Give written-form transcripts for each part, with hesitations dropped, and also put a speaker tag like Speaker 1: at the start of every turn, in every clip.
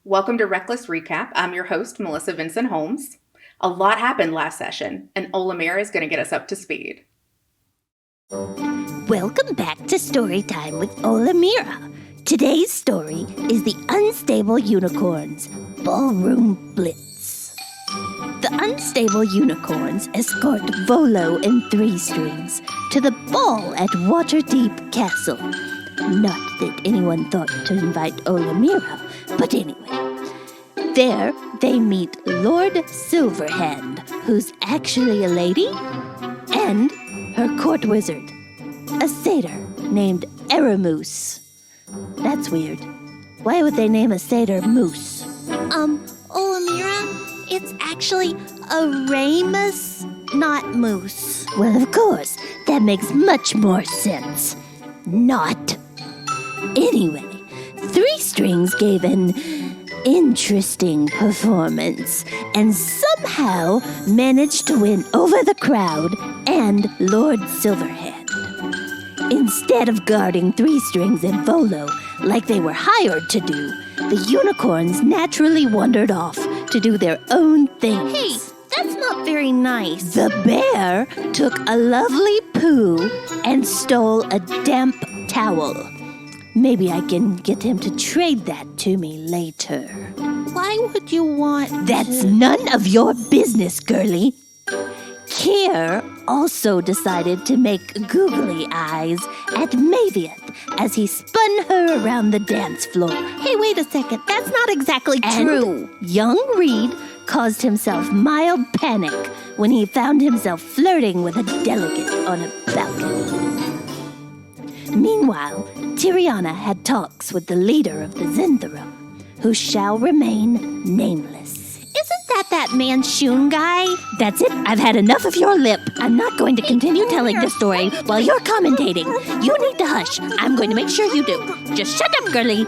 Speaker 1: Welcome to Reckless Recap. I'm your host, Melissa Vincent Holmes. A lot happened last session, and Olamira is going to get us up to speed.
Speaker 2: Welcome back to Storytime with Olamira. Today's story is The Unstable Unicorns, Ballroom Blitz. The Unstable Unicorns escort Volo and Three Strings to the ball at Waterdeep Castle. Not that anyone thought to invite Olamira, but anyway. There, they meet Lord Silverhand, who's actually a lady, and her court wizard, a satyr named Aramoose. That's weird. Why would they name a satyr Moose?
Speaker 3: Olamira, it's actually Aramus, not Moose.
Speaker 2: Well, of course, that makes much more sense. Not. Anyway, Three Strings gave an interesting performance and somehow managed to win over the crowd and Lord Silverhand. Instead of guarding Three Strings and Volo like they were hired to do, the unicorns naturally wandered off to do their own things.
Speaker 3: Hey, that's not very nice.
Speaker 2: The bear took a lovely poo and stole a damp towel. Maybe I can get him to trade that to me later.
Speaker 3: Why would you want
Speaker 2: That's none of your business, girlie. Kier also decided to make googly eyes at Maviath as he spun her around the dance floor.
Speaker 3: Hey, wait a second. That's not exactly true.
Speaker 2: Young Reed caused himself mild panic when he found himself flirting with a delegate on a balcony. Meanwhile, Tiriana had talks with the leader of the Zintherum, who shall remain nameless.
Speaker 3: Isn't that Manchun guy?
Speaker 2: That's it. I've had enough of your lip. I'm not going to continue telling the story while you're commentating. You need to hush. I'm going to make sure you do. Just shut up, girlie.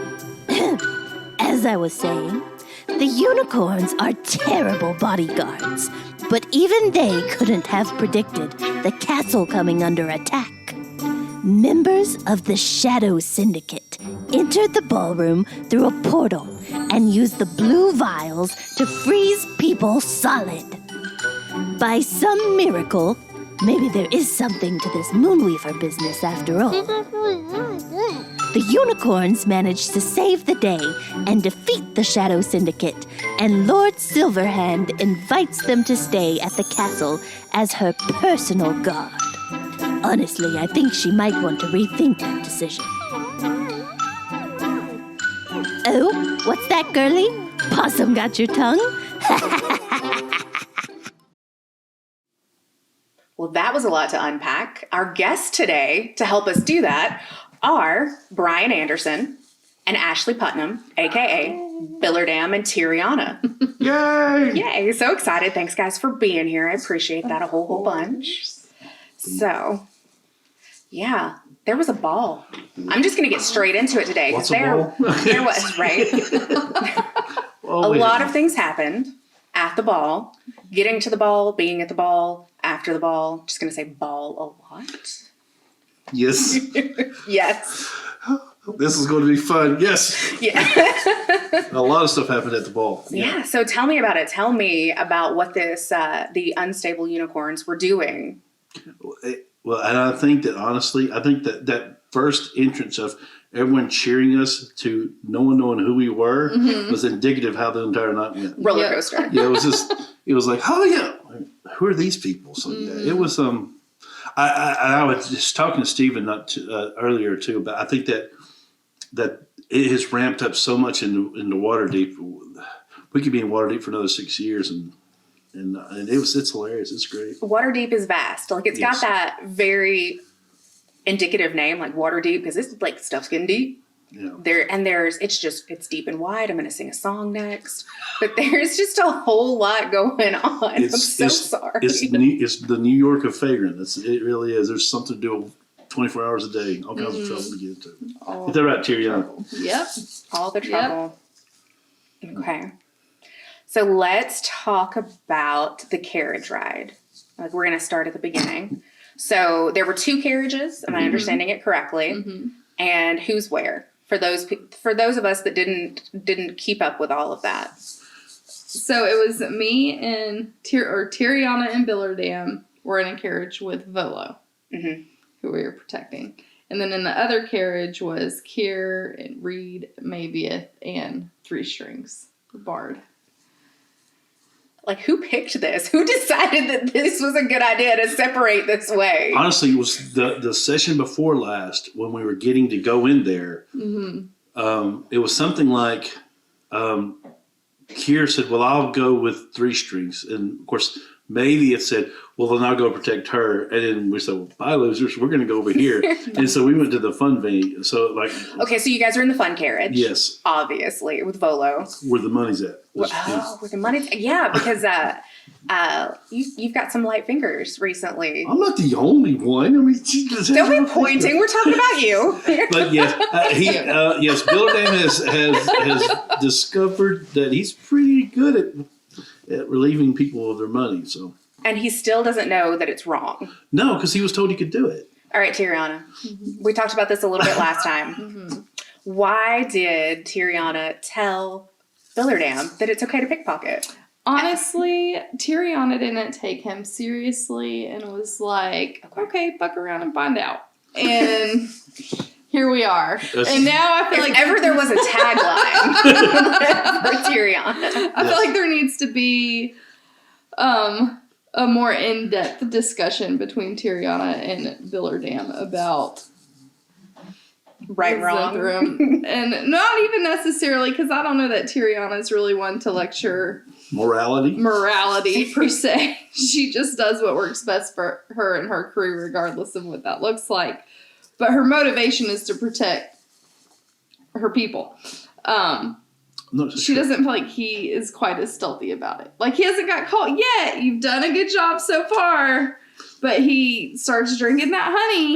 Speaker 2: As I was saying, the unicorns are terrible bodyguards, but even they couldn't have predicted the castle coming under attack. Members of the Shadow Syndicate entered the ballroom through a portal and used the blue vials to freeze people solid. By some miracle, maybe there is something to this Moonweaver business after all. The unicorns managed to save the day and defeat the Shadow Syndicate, and Lord Silverhand invites them to stay at the castle as her personal guard. Honestly, I think she might want to rethink that decision. Oh, what's that, girlie? Possum got your tongue?
Speaker 1: Well, that was a lot to unpack. Our guests today to help us do that are Brian Anderson and Ashley Putnam, a.k.a. Billerdam and Tiriana.
Speaker 4: Yay!
Speaker 1: Yay, so excited. Thanks, guys, for being here. I appreciate that a whole bunch. So, yeah, there was a ball. I'm just going to get straight into it today.
Speaker 4: What's a ball?
Speaker 1: There was, right? A lot of things happened at the ball, getting to the ball, being at the ball, after the ball. Just going to say ball a lot.
Speaker 4: Yes.
Speaker 1: Yes.
Speaker 4: This is going to be fun. Yes.
Speaker 1: Yeah.
Speaker 4: A lot of stuff happened at the ball.
Speaker 1: Yeah. So tell me about it. Tell me about what this, the Unstable Unicorns were doing.
Speaker 4: Well, and I think that honestly, that first entrance of everyone cheering us to no one knowing who we were was indicative of how the entire night went.
Speaker 1: Roller coaster.
Speaker 4: Yeah, it was like, oh yeah, who are these people? So yeah, it was I was just talking to Stephen earlier too, but I think that it has ramped up so much in the Waterdeep. We could be in Waterdeep for another 6 years, and it's hilarious. It's great.
Speaker 1: Waterdeep is vast. Like it's got that very indicative name, like Waterdeep, because it's like stuff's getting deep.
Speaker 4: Yeah.
Speaker 1: It's deep and wide. I'm going to sing a song next, but there's just a whole lot going on. I'm so sorry.
Speaker 4: It's the New York of Fagrin. It really is. There's something to do 24 hours a day. All kinds of trouble to get into. Get that right, Tiriana.
Speaker 3: Yep.
Speaker 1: All the trouble. Yep. Okay. So let's talk about the carriage ride. Like we're going to start at the beginning. So there were two carriages. Am I understanding it correctly? Mm-hmm. And who's where? for those of us that didn't keep up with all of that.
Speaker 5: So it was me and Tiriana and Billerdam were in a carriage with Volo,
Speaker 1: Mm-hmm.
Speaker 5: who we were protecting. And then in the other carriage was Kier and Reed, Mavieth, and Three Strings, Bard.
Speaker 1: Like, who picked this? Who decided that this was a good idea to separate this way?
Speaker 4: Honestly, it was the session before last when we were getting to go in there.
Speaker 5: Mm-hmm.
Speaker 4: It was something like Kier said, well, I'll go with Three Strings. And, of course, maybe it said, well, then I'll go protect her. And then we said, well, bye, losers. We're going to go over here. And so we went to the fun venue. So, like...
Speaker 1: Okay, so you guys are in the fun carriage.
Speaker 4: Yes.
Speaker 1: Obviously, with Volo.
Speaker 4: Where the money's at.
Speaker 1: Where the money's... Yeah, because you've got some light fingers recently.
Speaker 4: I'm not the only one. I mean,
Speaker 1: don't be pointing. We're talking about you.
Speaker 4: But yes, yes, Billerdam has discovered that he's pretty good at relieving people of their money. So,
Speaker 1: and he still doesn't know that it's wrong.
Speaker 4: No, because he was told he could do it.
Speaker 1: All right, Tiriana, we talked about this a little bit last time. Why did Tiriana tell Billerdam that it's okay to pickpocket?
Speaker 5: Honestly, Tiriana didn't take him seriously and was like, okay, fuck around and find out. And here we are. And now I feel
Speaker 1: if
Speaker 5: like...
Speaker 1: ever there was a tagline for Tiriana.
Speaker 5: I feel like there needs to be a more in-depth discussion between Tiriana and Billerdam about...
Speaker 1: Right and wrong.
Speaker 5: And not even necessarily, because I don't know that Tiriana's really one to lecture... Morality, per se. She just does what works best for her and her crew, regardless of what that looks like. But her motivation is to protect her people. She doesn't feel like he is quite as stealthy about it. Like, he hasn't got caught yet. You've done a good job so far. But he starts drinking that honey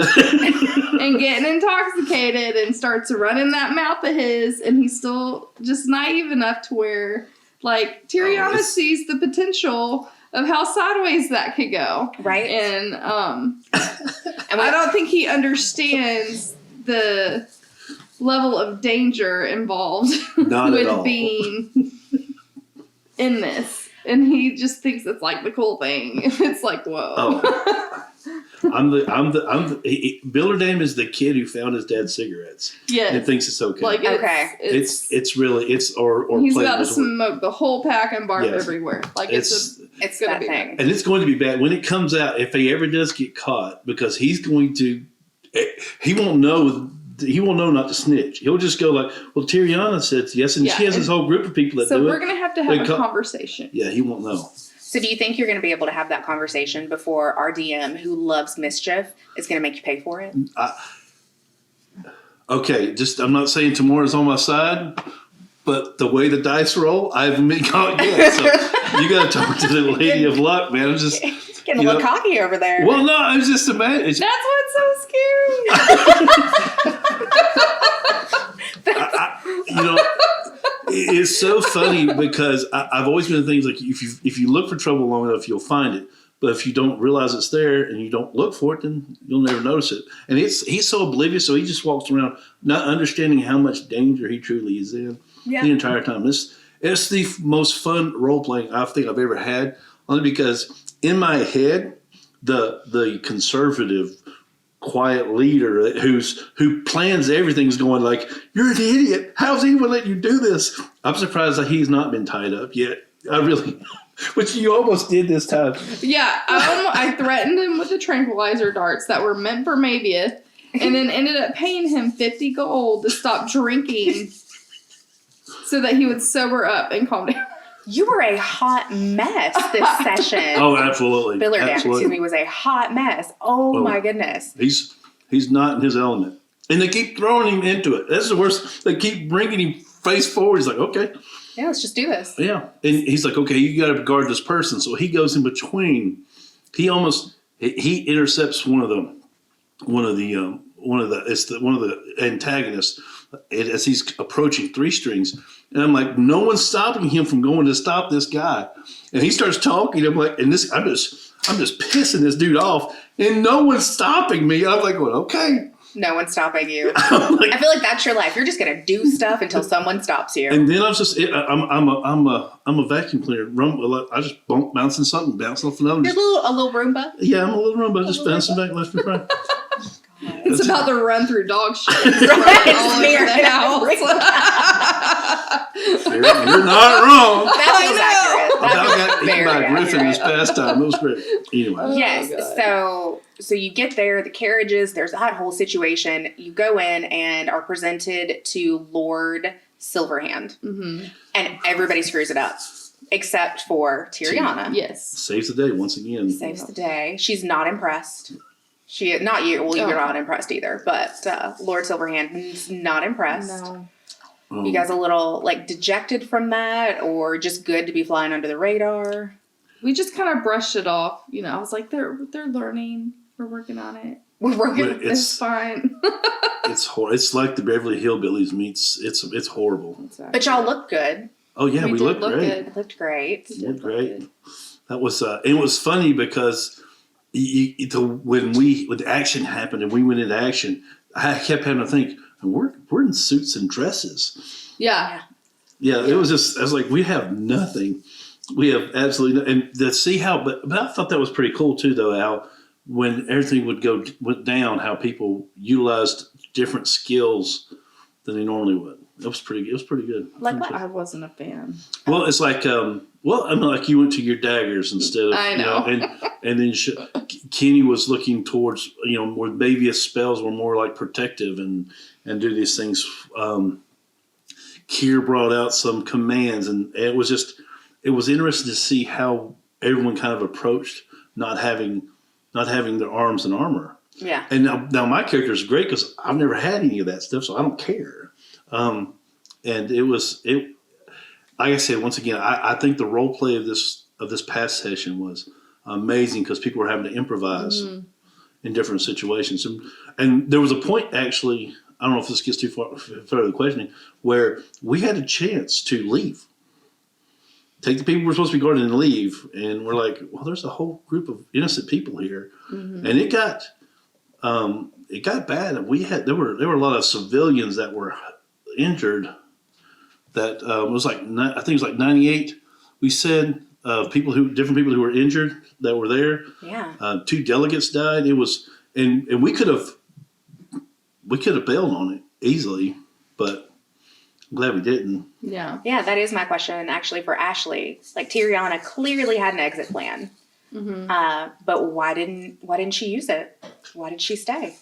Speaker 5: and getting intoxicated and starts running that mouth of his. And he's still just naive enough to where... Like, Tiriana sees the potential of how sideways that could go.
Speaker 1: Right.
Speaker 5: And I don't think he understands the level of danger involved with being in this. And he just thinks it's like the cool thing. It's like, whoa.
Speaker 4: Oh. Billerdam is the kid who found his dad's cigarettes.
Speaker 5: Yes.
Speaker 4: And thinks it's okay.
Speaker 5: Like,
Speaker 4: it's really or
Speaker 5: he's about to smoke the whole pack and barf everywhere. Like, it's
Speaker 1: gonna
Speaker 5: that
Speaker 1: be
Speaker 5: thing.
Speaker 4: And it's going to be bad when it comes out, if he ever does get caught, because he won't know not to snitch. He'll just go like, well, Tiriana said yes, and she has this whole group of people that do it.
Speaker 5: So we're going to have a conversation.
Speaker 4: Yeah, he won't know.
Speaker 1: So do you think you're going to be able to have that conversation before our DM, who loves mischief, is going to make you pay for it?
Speaker 4: Okay, I'm not saying tomorrow's on my side, but the way the dice roll, I haven't been caught yet. So you got to talk to the lady of luck, man. I'm just
Speaker 1: getting a little cocky over there.
Speaker 4: Well, no, I was just amazing.
Speaker 5: That's what's so scary.
Speaker 4: It's so funny because I've always been things like if you look for trouble long enough, you'll find it. But if you don't realize it's there and you don't look for it, then you'll never notice it. And he's so oblivious, so he just walks around not understanding how much danger he truly is in the entire time. It's the most fun role playing I think I've ever had, only because in my head, the conservative, quiet leader who plans everything's going like, you're an idiot. How's anyone let you do this? I'm surprised that he's not been tied up yet. I really, which you almost did this time.
Speaker 5: Yeah, I threatened him with the tranquilizer darts that were meant for Mavieth, and then ended up paying him 50 gold to stop drinking so that he would sober up and calm down.
Speaker 1: You were a hot mess this session.
Speaker 4: Oh, absolutely.
Speaker 1: Billerdam, was a hot mess. Oh my goodness.
Speaker 4: He's not in his element. And they keep throwing him into it. That's the worst. They keep bringing him face forward. He's like, okay.
Speaker 1: Yeah, let's just do this.
Speaker 4: Yeah. And he's like, okay, you got to guard this person. So he goes in between. He intercepts one of the antagonists as he's approaching Three Strings. And I'm like, no one's stopping him from going to stop this guy. And he starts talking. I'm like, I'm just pissing this dude off, and no one's stopping me. I'm like, well, okay.
Speaker 1: No one's stopping you.
Speaker 4: Like,
Speaker 1: I feel like that's your life. You're just gonna do stuff until someone stops you.
Speaker 4: and then I was just, I'm a vacuum cleaner. I just bouncing something, bouncing off another.
Speaker 1: You're a little Roomba.
Speaker 4: Yeah, I'm a little Roomba, just bouncing back left and right.
Speaker 5: It's about to run through dog shit.
Speaker 1: It's
Speaker 5: Near the house.
Speaker 4: You're not wrong.
Speaker 1: That feels accurate.
Speaker 4: I
Speaker 1: That
Speaker 4: got
Speaker 1: feels
Speaker 4: eaten by a griffin
Speaker 1: accurate.
Speaker 4: this past time. It was great. Anyway.
Speaker 1: Yes.
Speaker 5: God.
Speaker 1: So you get there, the carriages, there's that whole situation. You go in and are presented to Lord Silverhand.
Speaker 5: Mm-hmm.
Speaker 1: And everybody screws it up. Except for Tiriana.
Speaker 5: Yes.
Speaker 4: Saves the day once again.
Speaker 1: Saves the day. She's not impressed. Not you. Well, you're not impressed either. But Lord Silverhand's not impressed.
Speaker 5: No.
Speaker 1: You guys a little like dejected from that, or just good to be flying under the radar?
Speaker 5: We just kind of brushed it off. You know, I was like, they're learning. We're working on it.
Speaker 1: We're working.
Speaker 4: But
Speaker 5: It's fine.
Speaker 4: It's like the Beverly Hillbillies meets. It's horrible.
Speaker 1: But y'all look good.
Speaker 4: Oh yeah, we
Speaker 5: did
Speaker 4: looked
Speaker 5: look
Speaker 4: great.
Speaker 5: good.
Speaker 1: It looked great.
Speaker 4: We looked great. That was it was funny because when the action happened and we went into action, I kept having to think, we're in suits and dresses.
Speaker 5: Yeah.
Speaker 4: Yeah, it was just, I was like, we have nothing. We have absolutely nothing. And to see how, but I thought that was pretty cool too, though, how when everything went down, how people utilized different skills than they normally would. It was pretty good.
Speaker 1: Like what?
Speaker 5: I wasn't a fan.
Speaker 4: Well, it's like, like you went to your daggers instead of,
Speaker 5: I know.
Speaker 4: and then Kenny was looking towards, where maybe his spells were more like protective and do these things. Kier brought out some commands, and it was interesting to see how everyone kind of approached not having their arms and armor.
Speaker 1: Yeah.
Speaker 4: And now my character is great because I've never had any of that stuff, so I don't care. And like I said, once again, I think the role play of this past session was amazing because people were having to improvise in different situations. And there was a point, actually, I don't know if this gets too far further the questioning, where we had a chance to leave. Take the people we're supposed to be guarding and leave. And we're like, well, there's a whole group of innocent people here. Mm-hmm. And it got bad. There were a lot of civilians that were injured. That was like, I think it was like 98. We said different people who were injured that were there.
Speaker 1: Yeah.
Speaker 4: 2 delegates died. It was, and we could have bailed on it easily, but I'm glad we didn't.
Speaker 5: Yeah.
Speaker 1: Yeah, that is my question actually for Ashley. Like Tiriana clearly had an exit plan. Mm-hmm. But why didn't she use it? Why did she stay?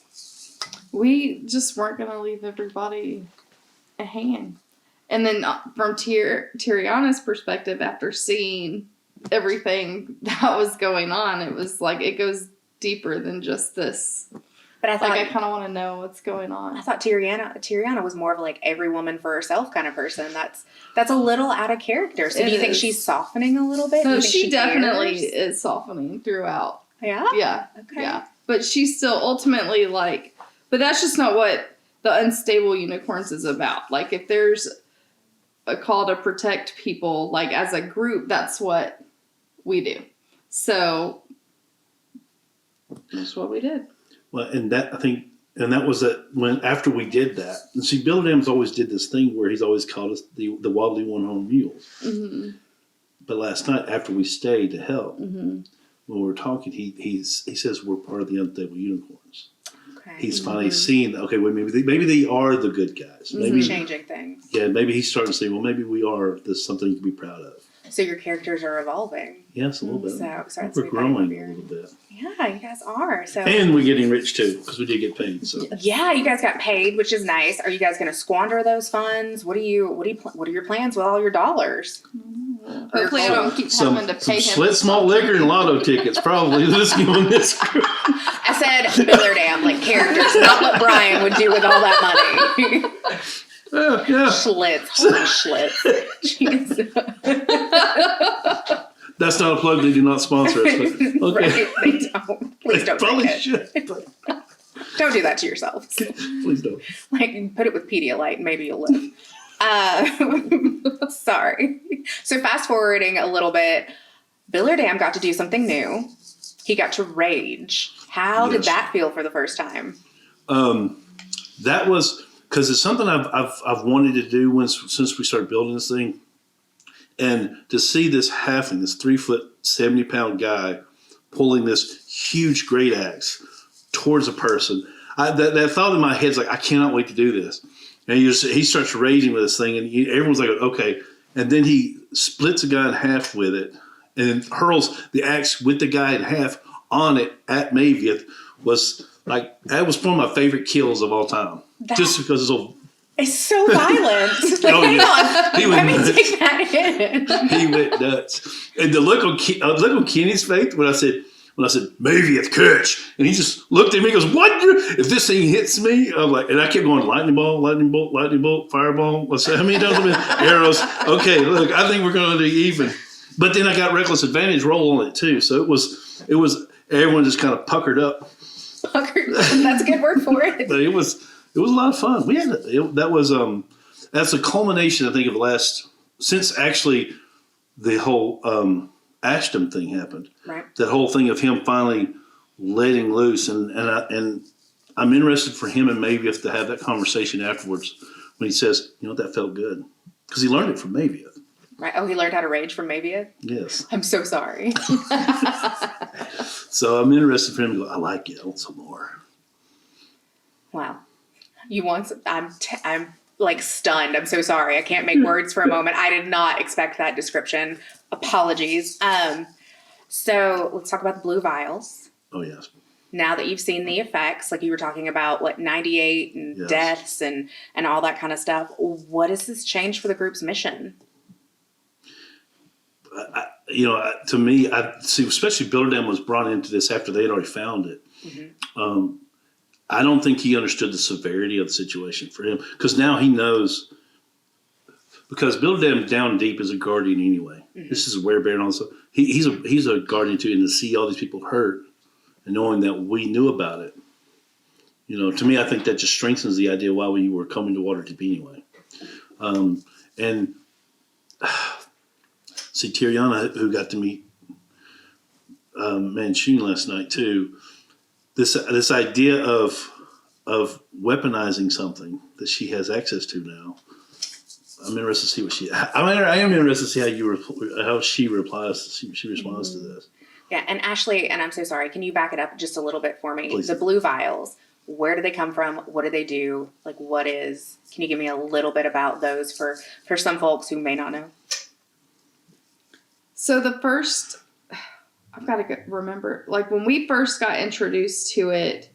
Speaker 5: We just weren't going to leave everybody hanging. And then from Tiriana's perspective, after seeing everything that was going on, it was like it goes deeper than just this.
Speaker 1: But I thought
Speaker 5: I kind of want to know what's going on.
Speaker 1: I thought Tiriana was more of like every woman for herself kind of person. That's a little out of character. So do you think she's softening a little bit?
Speaker 5: No,
Speaker 1: Do you think
Speaker 5: she definitely
Speaker 1: cares?
Speaker 5: is softening throughout.
Speaker 1: Yeah.
Speaker 5: Yeah.
Speaker 1: Okay.
Speaker 5: Yeah. But she's still ultimately but that's just not what the Unstable Unicorns is about. Like if there's a call to protect people, like as a group, that's what we do. So that's what we did.
Speaker 4: Well, and that was when after we did that. And see, Bill Adams always did this thing where he's always called us the wobbly one-horned mules. Mm-hmm. But last night, after we stayed to help, when we were talking, he says we're part of the Unstable Unicorns.
Speaker 1: Okay.
Speaker 4: He's finally seen that. Okay, well, maybe they are the good guys. Maybe
Speaker 1: changing things.
Speaker 4: Yeah, maybe he's starting to say, well, maybe we are. This something you can be proud of.
Speaker 1: So your characters are evolving.
Speaker 4: Yes, a little bit.
Speaker 1: So
Speaker 4: we're growing a little bit.
Speaker 1: Yeah, you guys are. So
Speaker 4: and we're getting rich too because we did get paid. So
Speaker 1: yeah, you guys got paid, which is nice. Are you guys going to squander those funds? What are your plans with all your dollars?
Speaker 5: Hopefully, I don't keep having to pay him.
Speaker 4: Split malt liquor and lotto tickets, probably. This group.
Speaker 1: I said Billerdam, like characters, not what Brian would do with all that money.
Speaker 4: Yeah.
Speaker 1: Schlitz, holy Schlitz. Jeez.
Speaker 4: That's not a plug. They do not sponsor us. But, okay.
Speaker 1: Right? They don't. Please don't.
Speaker 4: Probably
Speaker 1: take it.
Speaker 4: should. But
Speaker 1: Don't do that to yourselves.
Speaker 4: please don't.
Speaker 1: Like, put it with Pedialyte and maybe you'll live. Sorry. So fast forwarding a little bit, Billerdam got to do something new. He got to rage. How did that feel for the first time?
Speaker 4: that was because it's something I've wanted to do since we started building this thing, and to see this halfling, this 3 foot 70 pound guy, pulling this huge great axe towards a person. That thought in my head is like, I cannot wait to do this. And he starts raging with this thing, and everyone's like, okay. And then he splits a guy in half with it, and then hurls the axe with the guy in half on it at Mavieth. That was one of my favorite kills of all time. Just because it's so.
Speaker 1: It's so violent. Like, hang on. Let me take that in.
Speaker 4: He went nuts. And the look on Kenny's face when I said, Mavieth, catch. And he just looked at me and goes, what? If this thing hits me, I'm like, and I kept going, lightning bolt, fireball. Let's see how many times I've been arrows. Okay, look, I think we're going to do even. But then I got reckless advantage roll on it too. So it was everyone just kind of puckered up.
Speaker 1: Puckered. That's a good word for it.
Speaker 4: But it was a lot of fun. That's a culmination, I think, of since actually the whole Ashton thing happened.
Speaker 1: Right.
Speaker 4: That whole thing of him finally letting loose, and I'm interested for him and Mavieth to have that conversation afterwards when he says, that felt good, because he learned it from Mavieth.
Speaker 1: Right. Oh, he learned how to rage from Mavieth? Yes. I'm so sorry.
Speaker 4: So I'm interested for him to go, I like it. I want some more.
Speaker 1: Wow. I'm like stunned. I'm so sorry. I can't make words for a moment. I did not expect that description. Apologies. So let's talk about the blue vials.
Speaker 4: Oh, yes.
Speaker 1: Now that you've seen the effects, like you were talking about, 98 and
Speaker 4: yes.
Speaker 1: deaths and all that kind of stuff, what does this change for the group's mission?
Speaker 4: To me, I see, especially Billerdam was brought into this after they had already found it. Mm-hmm. I don't think he understood the severity of the situation for him, because now he knows. Because Billerdam down deep is a guardian anyway. Mm-hmm. This is a werebear also. He's a guardian too, and to see all these people hurt and knowing that we knew about it, to me, I think that just strengthens the idea why we were coming to Waterdeep anyway. And see, Tiriana, who got to meet Manchin last night too. This idea of weaponizing something that she has access to now. I'm interested to see I am interested to see how she replies. She responds to this.
Speaker 1: Yeah, and Ashley, and I'm so sorry. Can you back it up just a little bit for me?
Speaker 4: Please.
Speaker 1: The blue vials. Where do they come from? What do they do? Can you give me a little bit about those for some folks who may not know?
Speaker 5: So I've got to remember, when we first got introduced to it,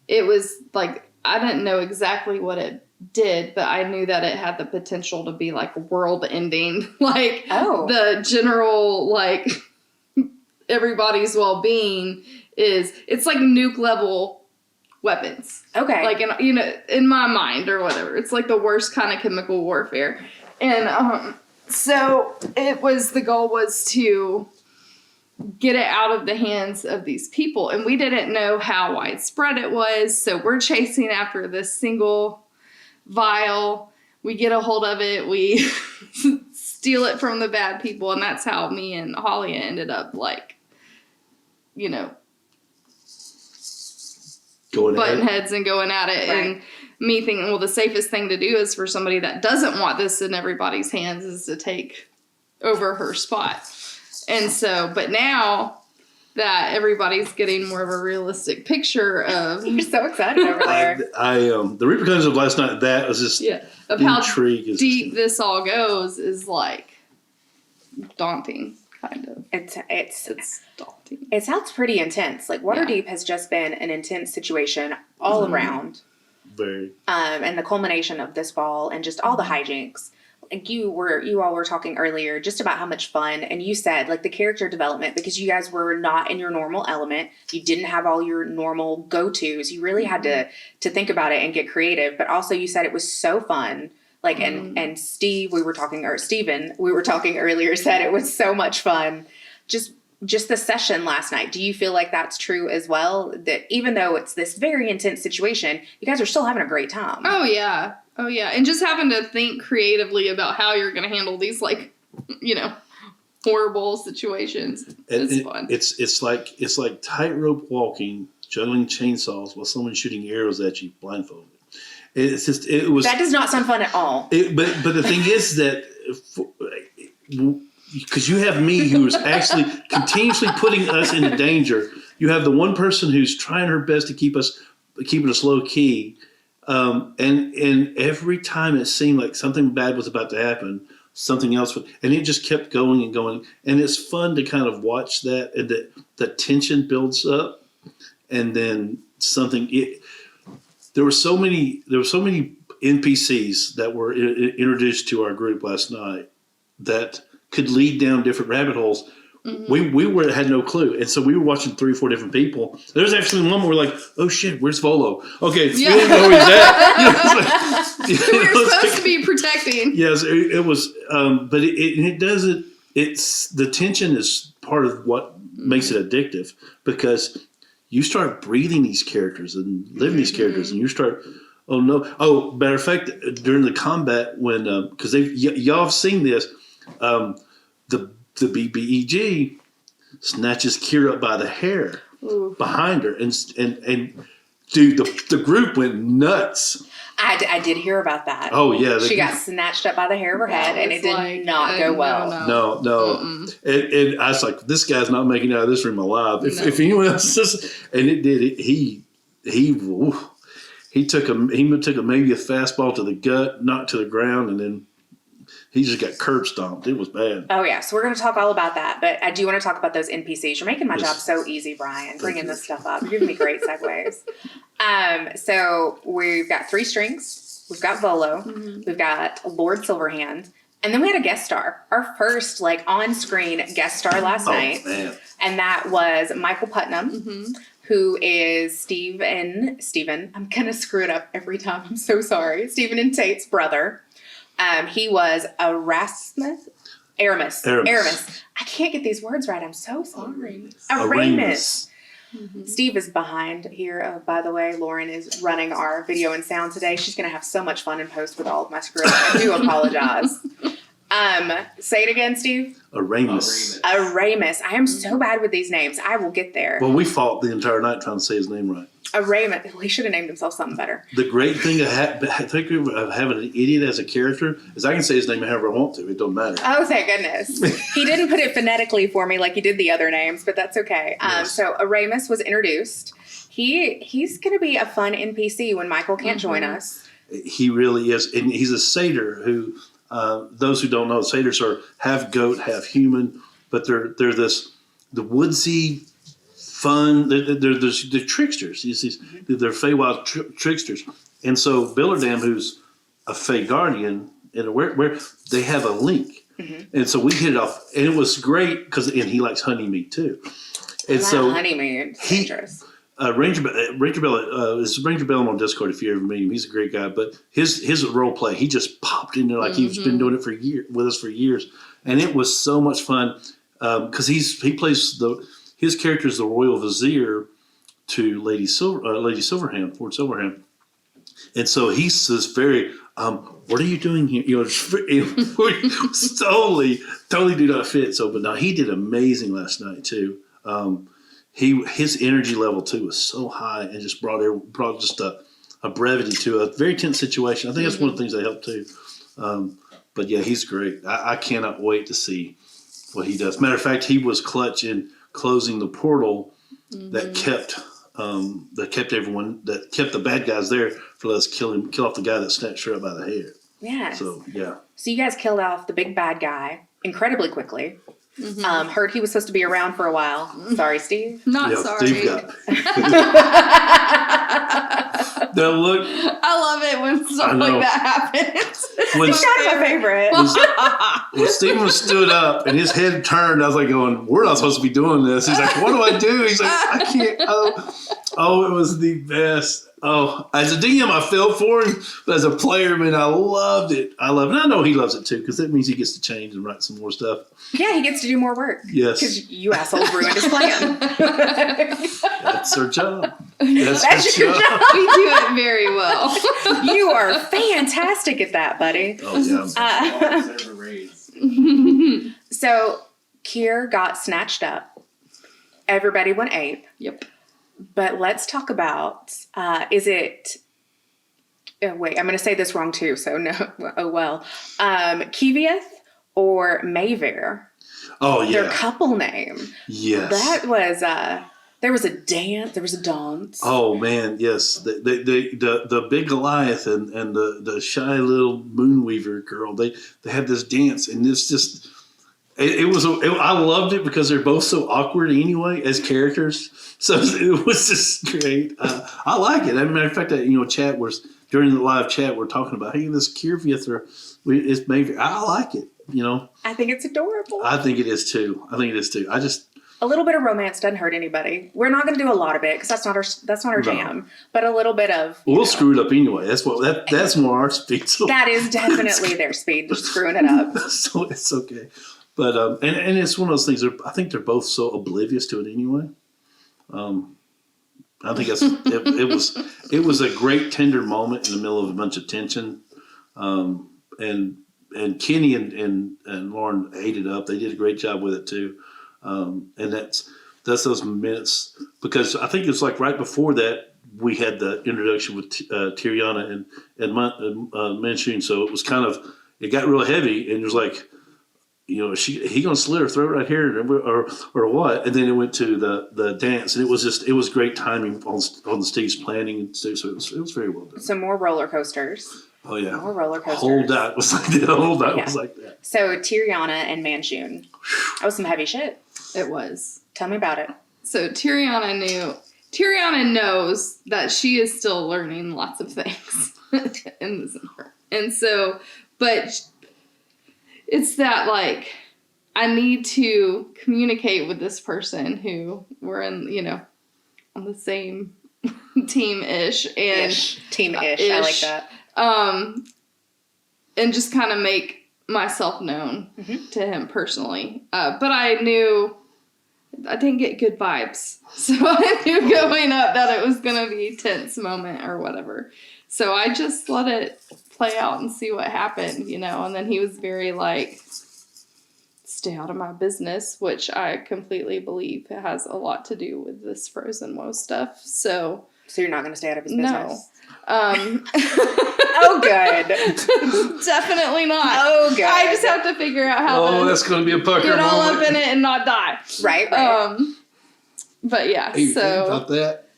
Speaker 5: it was I didn't know exactly what it did, but I knew that it had the potential to be world ending. The general, everybody's well-being it's like nuke level weapons.
Speaker 1: Okay.
Speaker 5: In my mind or whatever. It's the worst kind of chemical warfare. And, so the goal was to get it out of the hands of these people. And we didn't know how widespread it was. So we're chasing after this single vial. We get a hold of it. We steal it from the bad people. And that's how me and Holly ended up butting heads and going at it. Right. And me thinking, the safest thing to do is for somebody that doesn't want this in everybody's hands is to take over her spot. And so, but now that everybody's getting more of a realistic picture of...
Speaker 1: You're so excited over there.
Speaker 4: The repercussions of last night, that was just...
Speaker 5: Yeah, of how deep this all goes is daunting, kind of. It's daunting.
Speaker 1: It sounds pretty intense. Waterdeep has just been an intense situation all around.
Speaker 4: Very.
Speaker 1: And the culmination of this fall and just all the hijinks. You all were talking earlier just about how much fun, and you said the character development, because you guys were not in your normal element. You didn't have all your normal go-tos. You really had to think about it and get creative. But also you said it was so fun. And Steven, we were talking earlier, said it was so much fun. Just the session last night. Do you feel like that's true as well? That even though it's this very intense situation, you guys are still having a great time.
Speaker 5: Oh yeah. And just having to think creatively about how you're going to handle these horrible situations. It's fun.
Speaker 4: It's like tightrope walking, juggling chainsaws while someone's shooting arrows at you blindfolded. It's just it was
Speaker 1: That does not sound fun at all.
Speaker 4: But the thing is that because you have me who's actually continuously putting us into danger. You have the one person who's trying her best to keeping us low key, and every time it seemed like something bad was about to happen, something else would, and it just kept going and going. And it's fun to kind of watch that, and that tension builds up, and then there were so many NPCs that were introduced to our group last night that could lead down different rabbit holes. Mm-hmm. We had no clue, and so we were watching 3 or 4 different people. There's actually one where we're like, "Oh shit, where's Volo?" Okay, we didn't know where he's at.
Speaker 5: We're supposed to be protecting.
Speaker 4: Yes, it was, but it doesn't. It's the tension is part of what makes it addictive, because you start breathing these characters and living these characters, and you start. Oh no! Oh, matter of fact, during the combat when because y'all have seen this, the BBEG snatches Kira up by the hair behind her, and dude, the group went nuts.
Speaker 1: I did hear about that.
Speaker 4: Oh yeah,
Speaker 1: she got snatched up by the hair of her head, and it did not go well.
Speaker 4: No. And I was like, this guy's not making it out of this room alive. If anyone else does, and it did. He took maybe a fastball to the gut, knocked to the ground, and then he just got curb stomped. It was bad.
Speaker 1: Oh yeah, so we're going to talk all about that, but I do want to talk about those NPCs. You're making my job so easy, Brian, bringing this stuff up. You're giving me great segues. So we've got 3 strings. We've got Volo. Mm-hmm. We've got Lord Silverhand. And then we had a guest star. Our first on-screen guest star last night. Man. And that was Michael Putnam, who is Stephen. I'm going to screw it up every time. I'm so sorry. Stephen and Tate's brother. He was Aramis. I can't get these words right. I'm so sorry. Aramis. Mm-hmm. Steve is behind here. By the way, Lauren is running our video and sound today. She's going to have so much fun in post with all of my scripts. I do apologize. Say it again, Steve.
Speaker 4: Aramis.
Speaker 1: Aramis. I am so bad with these names. I will get there.
Speaker 4: Well, we fought the entire night trying to say his name right.
Speaker 1: Aramis. He should have named himself something better.
Speaker 4: The great thing of having an idiot as a character is I can say his name however I want to. It don't matter.
Speaker 1: Oh, thank goodness. He didn't put it phonetically for me like he did the other names, but that's okay. Yes. So Aramis was introduced. He's going to be a fun NPC when Michael can't join us.
Speaker 4: He really is. And he's a satyr who... those who don't know, satyrs are half goat, half human, but they're the woodsy, fun. They're tricksters. They're Feywild tricksters, and so Billerdam, who's a Fey guardian, and where they have a link, and so we hit it off, and it was great and he likes honey meat too, and so
Speaker 1: honey meat, dangerous.
Speaker 4: Ranger Bell is Ranger Bellum on Discord if you ever meet him. He's a great guy, but his role play, he just popped in there like he's been doing it with us for years, and it was so much fun because he plays his character is the Royal Vizier to Lady Silverhand, Lord Silverhand, and so he's this very what are you doing here? Totally do not fit. So, but now he did amazing last night too. His energy level too was so high and just brought just a brevity to a very tense situation. I think that's one of the things that helped too. But yeah, he's great. I cannot wait to see what he does. Matter of fact, he was clutch in closing the portal that kept the bad guys there for us kill off the guy that snatched her up by the hair.
Speaker 1: Yeah.
Speaker 4: So yeah.
Speaker 1: So you guys killed off the big bad guy incredibly quickly. Heard he was supposed to be around for a while. Sorry, Steve.
Speaker 5: Sorry.
Speaker 4: Steve got now look.
Speaker 5: I love it when stuff like that happens.
Speaker 1: It's kind of my favorite.
Speaker 4: When Stephen stood up and his head turned, I was like going, we're not supposed to be doing this. He's like, what do I do? He's like, I can't. Oh, it was the best. Oh, as a DM, I fell for him, but as a player, man, I loved it. And I know he loves it too, because that means he gets to change and write some more stuff.
Speaker 1: Yeah, he gets to do more work.
Speaker 4: Yes.
Speaker 1: Because you assholes ruined his plan.
Speaker 4: That's our job.
Speaker 1: That's your job.
Speaker 5: We do it very well.
Speaker 1: You are fantastic at that, buddy.
Speaker 4: Oh,
Speaker 1: yeah. So, Kier got snatched up. Everybody went ape.
Speaker 5: Yep.
Speaker 1: But let's talk about, is it wait, I'm going to say this wrong too, so no, oh well. Kevieth or Mayfair,
Speaker 4: Oh yeah.
Speaker 1: their couple name.
Speaker 4: Yes.
Speaker 1: That was, there was a dance.
Speaker 4: Oh man, yes. The big Goliath and the shy little Moonweaver girl, they had this dance, and this just I loved it because they're both so awkward anyway as characters. So it was just great. I like it. As a matter of fact, chat was during the live chat we're talking about, hey, this Kiervieth is maybe I like it.
Speaker 1: I think it's adorable.
Speaker 4: I think it is too. I just
Speaker 1: a little bit of romance doesn't hurt anybody. We're not going to do a lot of it because that's not our jam. But a little bit of
Speaker 4: we'll screw it up anyway. That's more our speed. So.
Speaker 1: That is definitely their speed, just screwing it up.
Speaker 4: So it's okay. But and it's one of those things. I think they're both so oblivious to it anyway. I think it was a great tender moment in the middle of a bunch of tension, and Kenny and Lauren ate it up. They did a great job with it too, and that's those minutes, because I think it's like right before that we had the introduction with Tiriana and Manchun, so it was it got real heavy, and it was like, he gonna slit her throat right here, or what? And then it went to the dance, and it was great timing on Steve's planning and stuff. So it was very well done.
Speaker 1: Some more roller coasters.
Speaker 4: Oh yeah,
Speaker 1: more roller coasters.
Speaker 4: Whole night was like that. Whole night was like that.
Speaker 1: So Tiriana and Manchun, that was some heavy shit.
Speaker 5: It was.
Speaker 1: Tell me about it.
Speaker 5: So Tiriana knows that she is still learning lots of things and so, but it's that, like, I need to communicate with this person who we're in, on the same team-ish. And
Speaker 1: team-ish. I like that.
Speaker 5: And just kind of make myself known to him personally. But I knew I didn't get good vibes. So I knew going up that it was going to be a tense moment or whatever. So I just let it play out and see what happened, and then he was very like, stay out of my business, which I completely believe has a lot to do with this Frozen Woe stuff. So
Speaker 1: you're not going to stay out of his business?
Speaker 5: No.
Speaker 1: Oh, good.
Speaker 5: Definitely not.
Speaker 1: Oh, good.
Speaker 5: I just have to figure out how
Speaker 4: that's going to be a pucker
Speaker 5: get all
Speaker 4: moment.
Speaker 5: up in it and not die.
Speaker 1: Right.
Speaker 5: But yeah,
Speaker 4: Hey,
Speaker 5: so
Speaker 4: about that.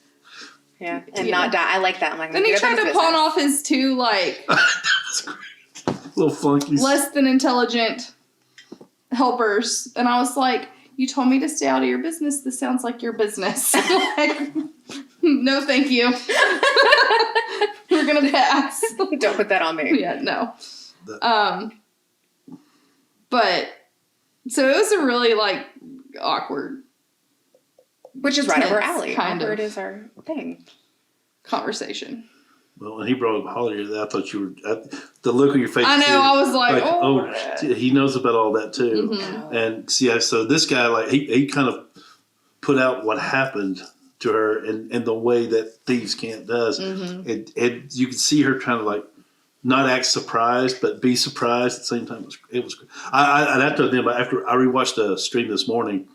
Speaker 1: Yeah, and not die. I like that. I'm like,
Speaker 5: then he tried to pawn off his two
Speaker 4: That's great. Little flunkies.
Speaker 5: less than intelligent helpers, and I was like, "You told me to stay out of your business. This sounds like your business." Like, no, thank you. We're gonna pass.
Speaker 1: Don't put that on me.
Speaker 5: Yeah, no. But so it was a really awkward,
Speaker 1: which is right up our alley.
Speaker 5: Awkward
Speaker 1: is our thing.
Speaker 5: Conversation.
Speaker 4: Well, when he brought up Holly, I thought you were the look on your face.
Speaker 5: I know.
Speaker 4: Too,
Speaker 5: I was like,
Speaker 4: he knows about all that too.
Speaker 5: Mm-hmm.
Speaker 4: And so this guy, he kind of put out what happened to her and the way that Thieves Camp does.
Speaker 5: Mm-hmm.
Speaker 4: And you can see her trying to not act surprised, but be surprised at the same time. It was great. I have to admit, after I rewatched the stream this morning,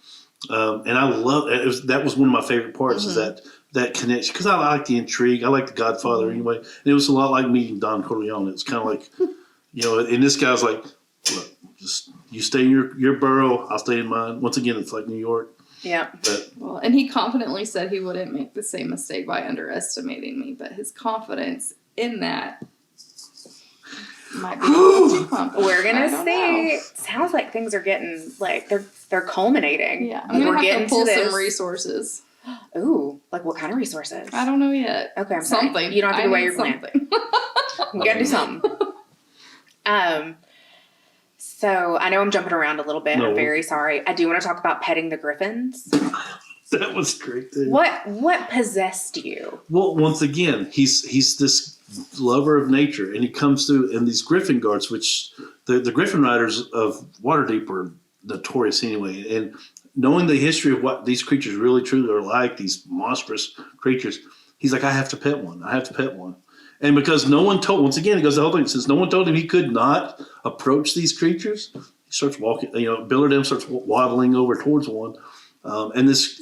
Speaker 4: and I love it. That was one of my favorite parts, is that connection, because I like the intrigue. I like the Godfather anyway. And it was a lot like meeting Don Corleone. It was kind of like, and this guy's like, look, just you stay in your borough, I'll stay in mine. Once again, it's like New York.
Speaker 1: Yeah.
Speaker 5: Well, and he confidently said he wouldn't make the same mistake by underestimating me, but his confidence in that might be too confident.
Speaker 1: We're gonna see. Sounds like things are getting they're culminating.
Speaker 5: Yeah, I'm gonna have to pull some resources.
Speaker 1: Ooh, like what kind of resources?
Speaker 5: I don't know yet.
Speaker 1: Okay, I'm
Speaker 5: something.
Speaker 1: Sorry. You don't have to give away your plan. You gotta do something. So I know I'm jumping around a little bit.
Speaker 4: No.
Speaker 1: I'm very sorry. I do want to talk about petting the griffins.
Speaker 4: That was great too.
Speaker 1: What possessed you?
Speaker 4: Well, once again, he's this lover of nature, and he comes through in these griffin guards, which the griffin riders of Waterdeep are notorious anyway. And knowing the history of what these creatures really truly are like, these monstrous creatures, he's like, I have to pet one. I have to pet one. And because no one told, once again, it goes the whole thing, since no one told him he could not approach these creatures, he starts walking, Billardem starts waddling over towards one. And this,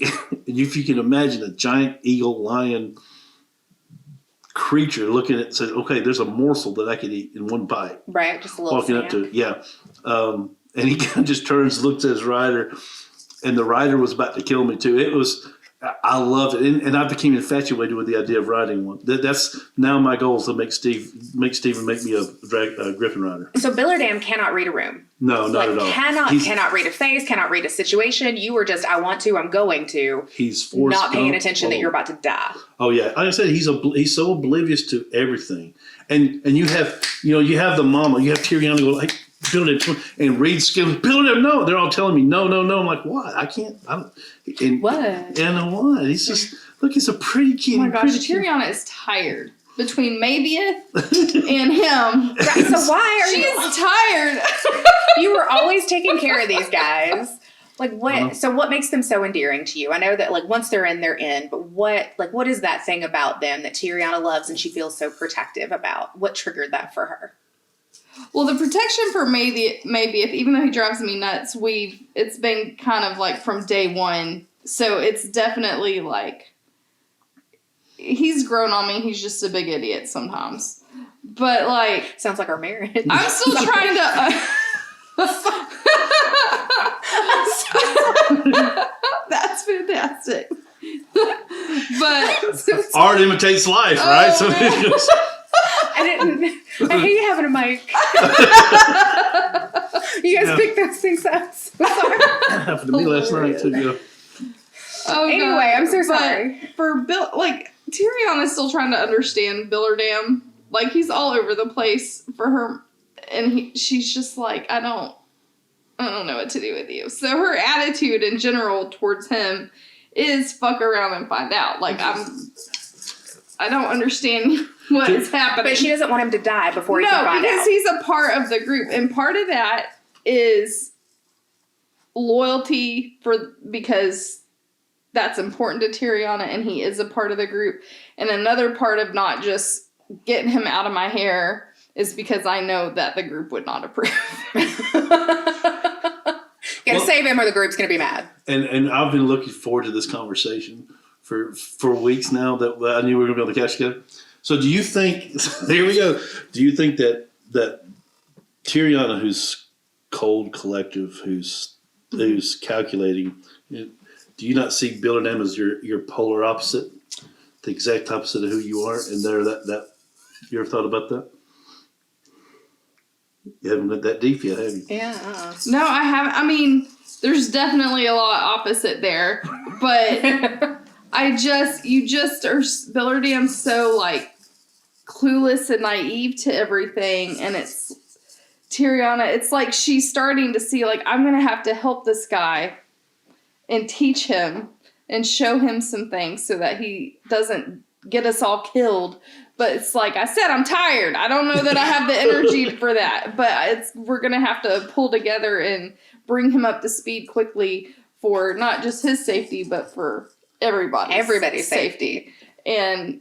Speaker 4: if you can imagine, a giant eagle, lion creature looking at says, okay, there's a morsel that I could eat in one bite.
Speaker 1: Right, just a little
Speaker 4: Walking up to it, yeah. And he kind of just turns, looks at his rider, and the rider was about to kill me too. It was, I loved it, and I became infatuated with the idea of riding one. That's now my goal is to make Steven make me a Griffin rider.
Speaker 1: So Billerdam cannot read a room.
Speaker 4: No, not at all.
Speaker 1: Cannot read a face, cannot read a situation. You were just, I want to, I'm going to.
Speaker 4: He's forced
Speaker 1: not paying attention that you're about to die.
Speaker 4: Oh yeah, like I said, he's so oblivious to everything, and you have the mama, you have Tyrion go like Billerdam and Reed skills. Billerdam, no, they're all telling me no. I'm like, what? I can't.
Speaker 1: What?
Speaker 4: I know what. He's just look. He's a pretty kid.
Speaker 5: Oh my gosh, Tyrion is tired. Between Mabieth and him.
Speaker 1: Right, so why are
Speaker 5: She's tired.
Speaker 1: You were always taking care of these guys. Like what? So what makes them so endearing to you? I know that like once they're in, but what is that thing about them that Tyriana loves and she feels so protective about? What triggered that for her?
Speaker 5: Well, the protection for Mabieth, even though he drives me nuts, it's been kind of like from day one. So it's definitely like he's grown on me. He's just a big idiot sometimes. But like
Speaker 1: Sounds like our marriage.
Speaker 5: I'm still trying to That's fantastic. But
Speaker 4: art imitates life, right? So
Speaker 1: I hate having a mic. You guys pick those things up. So sorry.
Speaker 4: that happened to me last night too. Yeah.
Speaker 1: Anyway, I'm so sorry.
Speaker 5: But for Bill, like Tyrion is still trying to understand Billerdam. Like he's all over the place for her, and she's just like, I don't know what to do with you. So her attitude in general towards him is fuck around and find out. Like I don't understand what is happening.
Speaker 1: But she doesn't want him to die before he can find out.
Speaker 5: No, because he's a part of the group, and part of that is loyalty because that's important to Tyriana, and he is a part of the group. And another part of not just getting him out of my hair is because I know that the group would not approve.
Speaker 1: You gotta save him or the group's gonna be mad.
Speaker 4: And I've been looking forward to this conversation for weeks now that I knew we were going to be able to catch together. So do you think, here we go, do you think that Tyriana, who's cold, collective, who's calculating, do you not see Billerdam as your polar opposite, the exact opposite of who you are? And you ever thought about that? You haven't went that deep yet, have you?
Speaker 1: Yeah.
Speaker 5: No, I haven't. I mean, there's definitely a lot opposite there, but you just are Billerdam's so like clueless and naive to everything, and it's Tyriana. It's like she's starting to see like I'm gonna have to help this guy and teach him and show him some things so that he doesn't get us all killed. But it's like I said, I'm tired. I don't know that I have the energy for that. But we're going to have to pull together and bring him up to speed quickly for not just his safety, but for everybody's safety. And,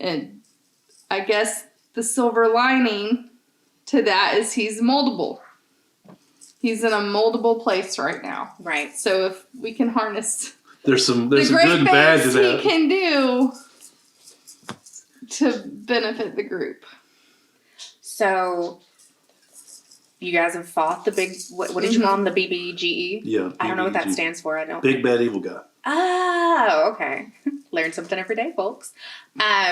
Speaker 5: and I guess the silver lining to that is he's moldable. He's in a moldable place right now.
Speaker 1: Right.
Speaker 5: So if we can harness
Speaker 4: there's some
Speaker 5: the
Speaker 4: good
Speaker 5: great
Speaker 4: and bad to
Speaker 5: things
Speaker 4: that.
Speaker 5: he can do to benefit the group.
Speaker 1: So you guys have fought the big, what did you call him? The BBGE?
Speaker 4: Yeah.
Speaker 1: I don't know what that
Speaker 4: BBG.
Speaker 1: stands for. I don't.
Speaker 4: Big Bad Evil Guy.
Speaker 1: Oh, okay. Learn something every day, folks.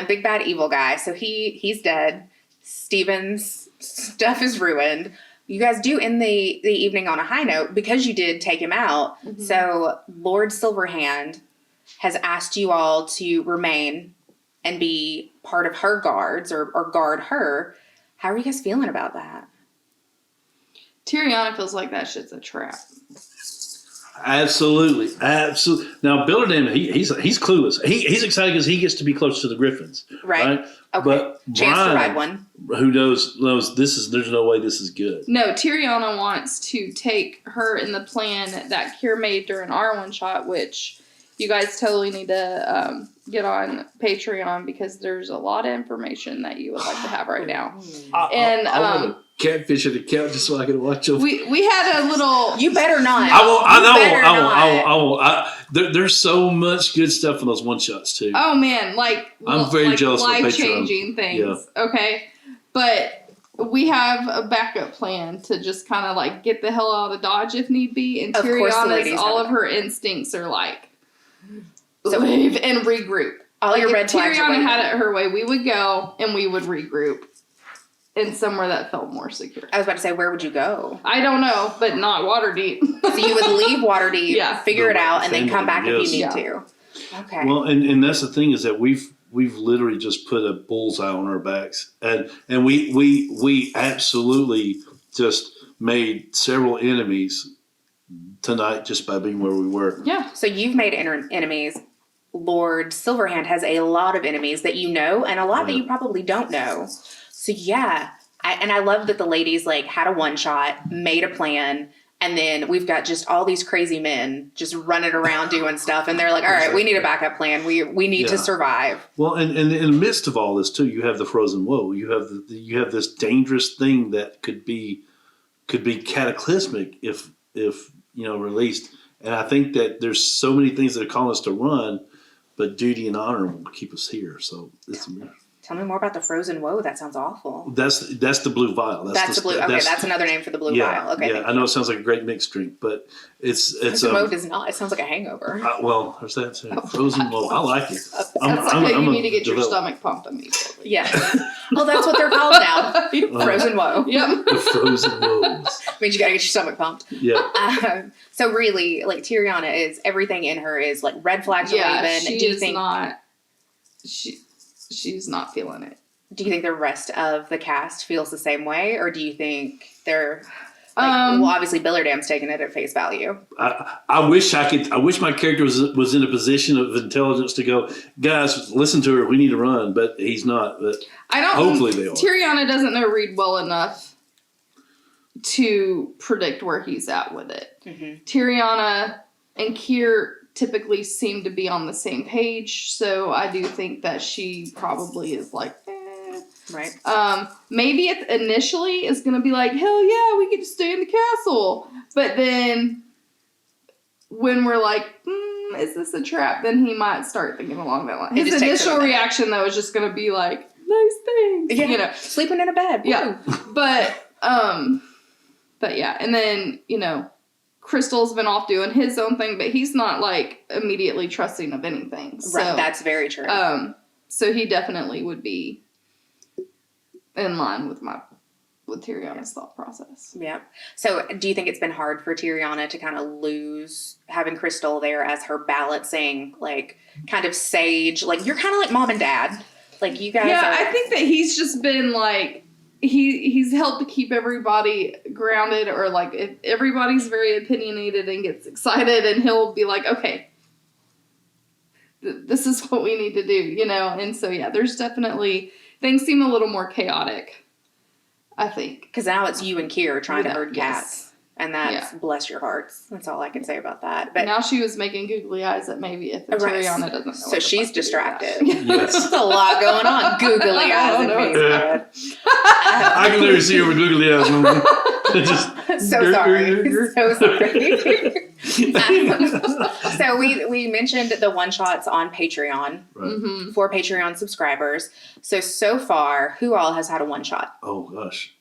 Speaker 1: Big Bad Evil Guy. So he's dead. Steven's stuff is ruined. You guys do end the evening on a high note because you did take him out. Mm-hmm. So Lord Silverhand has asked you all to remain and be part of her guards or guard her. How are you guys feeling about that?
Speaker 5: Tyriana feels like that shit's a trap.
Speaker 4: Absolutely. Now, Billerdam, he's clueless. He's excited because he gets to be close to the Griffins.
Speaker 1: Right. Okay.
Speaker 4: But
Speaker 1: Chance
Speaker 4: Brian,
Speaker 1: to ride one.
Speaker 4: Who knows there's no way this is good.
Speaker 5: No, Tyriana wants to take her in the plan that Kier made during our one shot, which you guys totally need to get on Patreon because there's a lot of information that you would like to have right now.
Speaker 4: I want a catfish account just so I can watch them.
Speaker 5: We had a little.
Speaker 1: You better not.
Speaker 4: I won't. There's so much good stuff in those one shots too.
Speaker 5: Oh man,
Speaker 4: I'm very jealous of Patreon.
Speaker 5: life-changing things. Yeah. Okay, but we have a backup plan to just kind of get the hell out of Dodge if need be. And Tiriana's, all of her instincts are leave and regroup.
Speaker 1: All your red flags.
Speaker 5: If Tiriana had it her way, we would go and we would regroup in somewhere that felt more secure.
Speaker 1: I was about to say, where would you go?
Speaker 5: I don't know, but not Waterdeep.
Speaker 1: So you would leave Waterdeep, figure it out, and then come back if you need to. Okay.
Speaker 4: Well, and that's the thing is that we've literally just put a bullseye on our backs, and we absolutely just made several enemies tonight just by being where we were.
Speaker 5: Yeah.
Speaker 1: So you've made enemies. Lord Silverhand has a lot of enemies that you know, and a lot that you probably don't know. So yeah, I love that the ladies had a one shot, made a plan, and then we've got just all these crazy men just running around doing stuff, and they're like, all right, we need a backup plan. We need to survive.
Speaker 4: Well, and in the midst of all this too, you have the frozen woe. You have this dangerous thing that could be cataclysmic if released. And I think that there's so many things that are calling us to run, but duty and honor will keep us here. So it's
Speaker 1: Tell me more about the frozen woe. That sounds awful.
Speaker 4: That's the blue vial.
Speaker 1: That's the blue. Okay, that's another name for the blue vial. Okay.
Speaker 4: Yeah, I know it sounds like a great mixed drink, but it's
Speaker 1: frozen woe does not. It sounds like a hangover.
Speaker 4: Well, there's that too. Frozen woe. I like it.
Speaker 5: You need to get your stomach pumped immediately.
Speaker 1: Yeah. Well, that's what they're called now. Frozen woe.
Speaker 5: Yep.
Speaker 4: The frozen woes.
Speaker 1: Means you gotta get your stomach pumped.
Speaker 4: Yeah.
Speaker 1: So really, Tiriana is everything in her is red flags are waving. Do you think
Speaker 5: not? She's not feeling it.
Speaker 1: Do you think the rest of the cast feels the same way, or do you think they're well, obviously Billerdam's taking it at face value.
Speaker 4: I wish my character was in a position of intelligence to go, guys, listen to her. We need to run, but he's not. But hopefully they are.
Speaker 5: Tiriana doesn't know Reed well enough to predict where he's at with it. Mm-hmm. Tiriana and Kier typically seem to be on the same page, so I do think that she probably is
Speaker 1: right.
Speaker 5: Maybe it initially is going to be hell yeah, we get to stay in the castle, but then when we're is this a trap? Then he might start thinking along that line. His initial reaction though is just going to be nice things,
Speaker 1: yeah, sleeping in a bed.
Speaker 5: Yeah, but yeah, and then Crystal's been off doing his own thing, but he's not immediately trusting of anything. So,
Speaker 1: right, that's very true.
Speaker 5: So he definitely would be in line with Tiriana's thought process.
Speaker 1: Yeah. So do you think it's been hard for Tiriana to kind of lose having Crystal there as her balancing, kind of sage, you're kind of like mom and dad, you guys?
Speaker 5: Yeah, I think that he's just been he's helped to keep everybody grounded, or if everybody's very opinionated and gets excited, and he'll be okay, this is what we need to do, and so yeah, there's definitely things seem a little more chaotic, I think,
Speaker 1: because now it's you and Kier trying to herd cats. And that's bless your hearts. That's all I can say about that. But
Speaker 5: now she was making googly eyes at maybe if Tiriana doesn't know.
Speaker 1: So she's distracted. Yes. There's a lot going on. Googly eyes and face.
Speaker 4: I can literally see her with googly eyes.
Speaker 1: So sorry. So we mentioned the one shots on Patreon for Patreon subscribers. So far, who all has had a one shot?
Speaker 4: Oh gosh.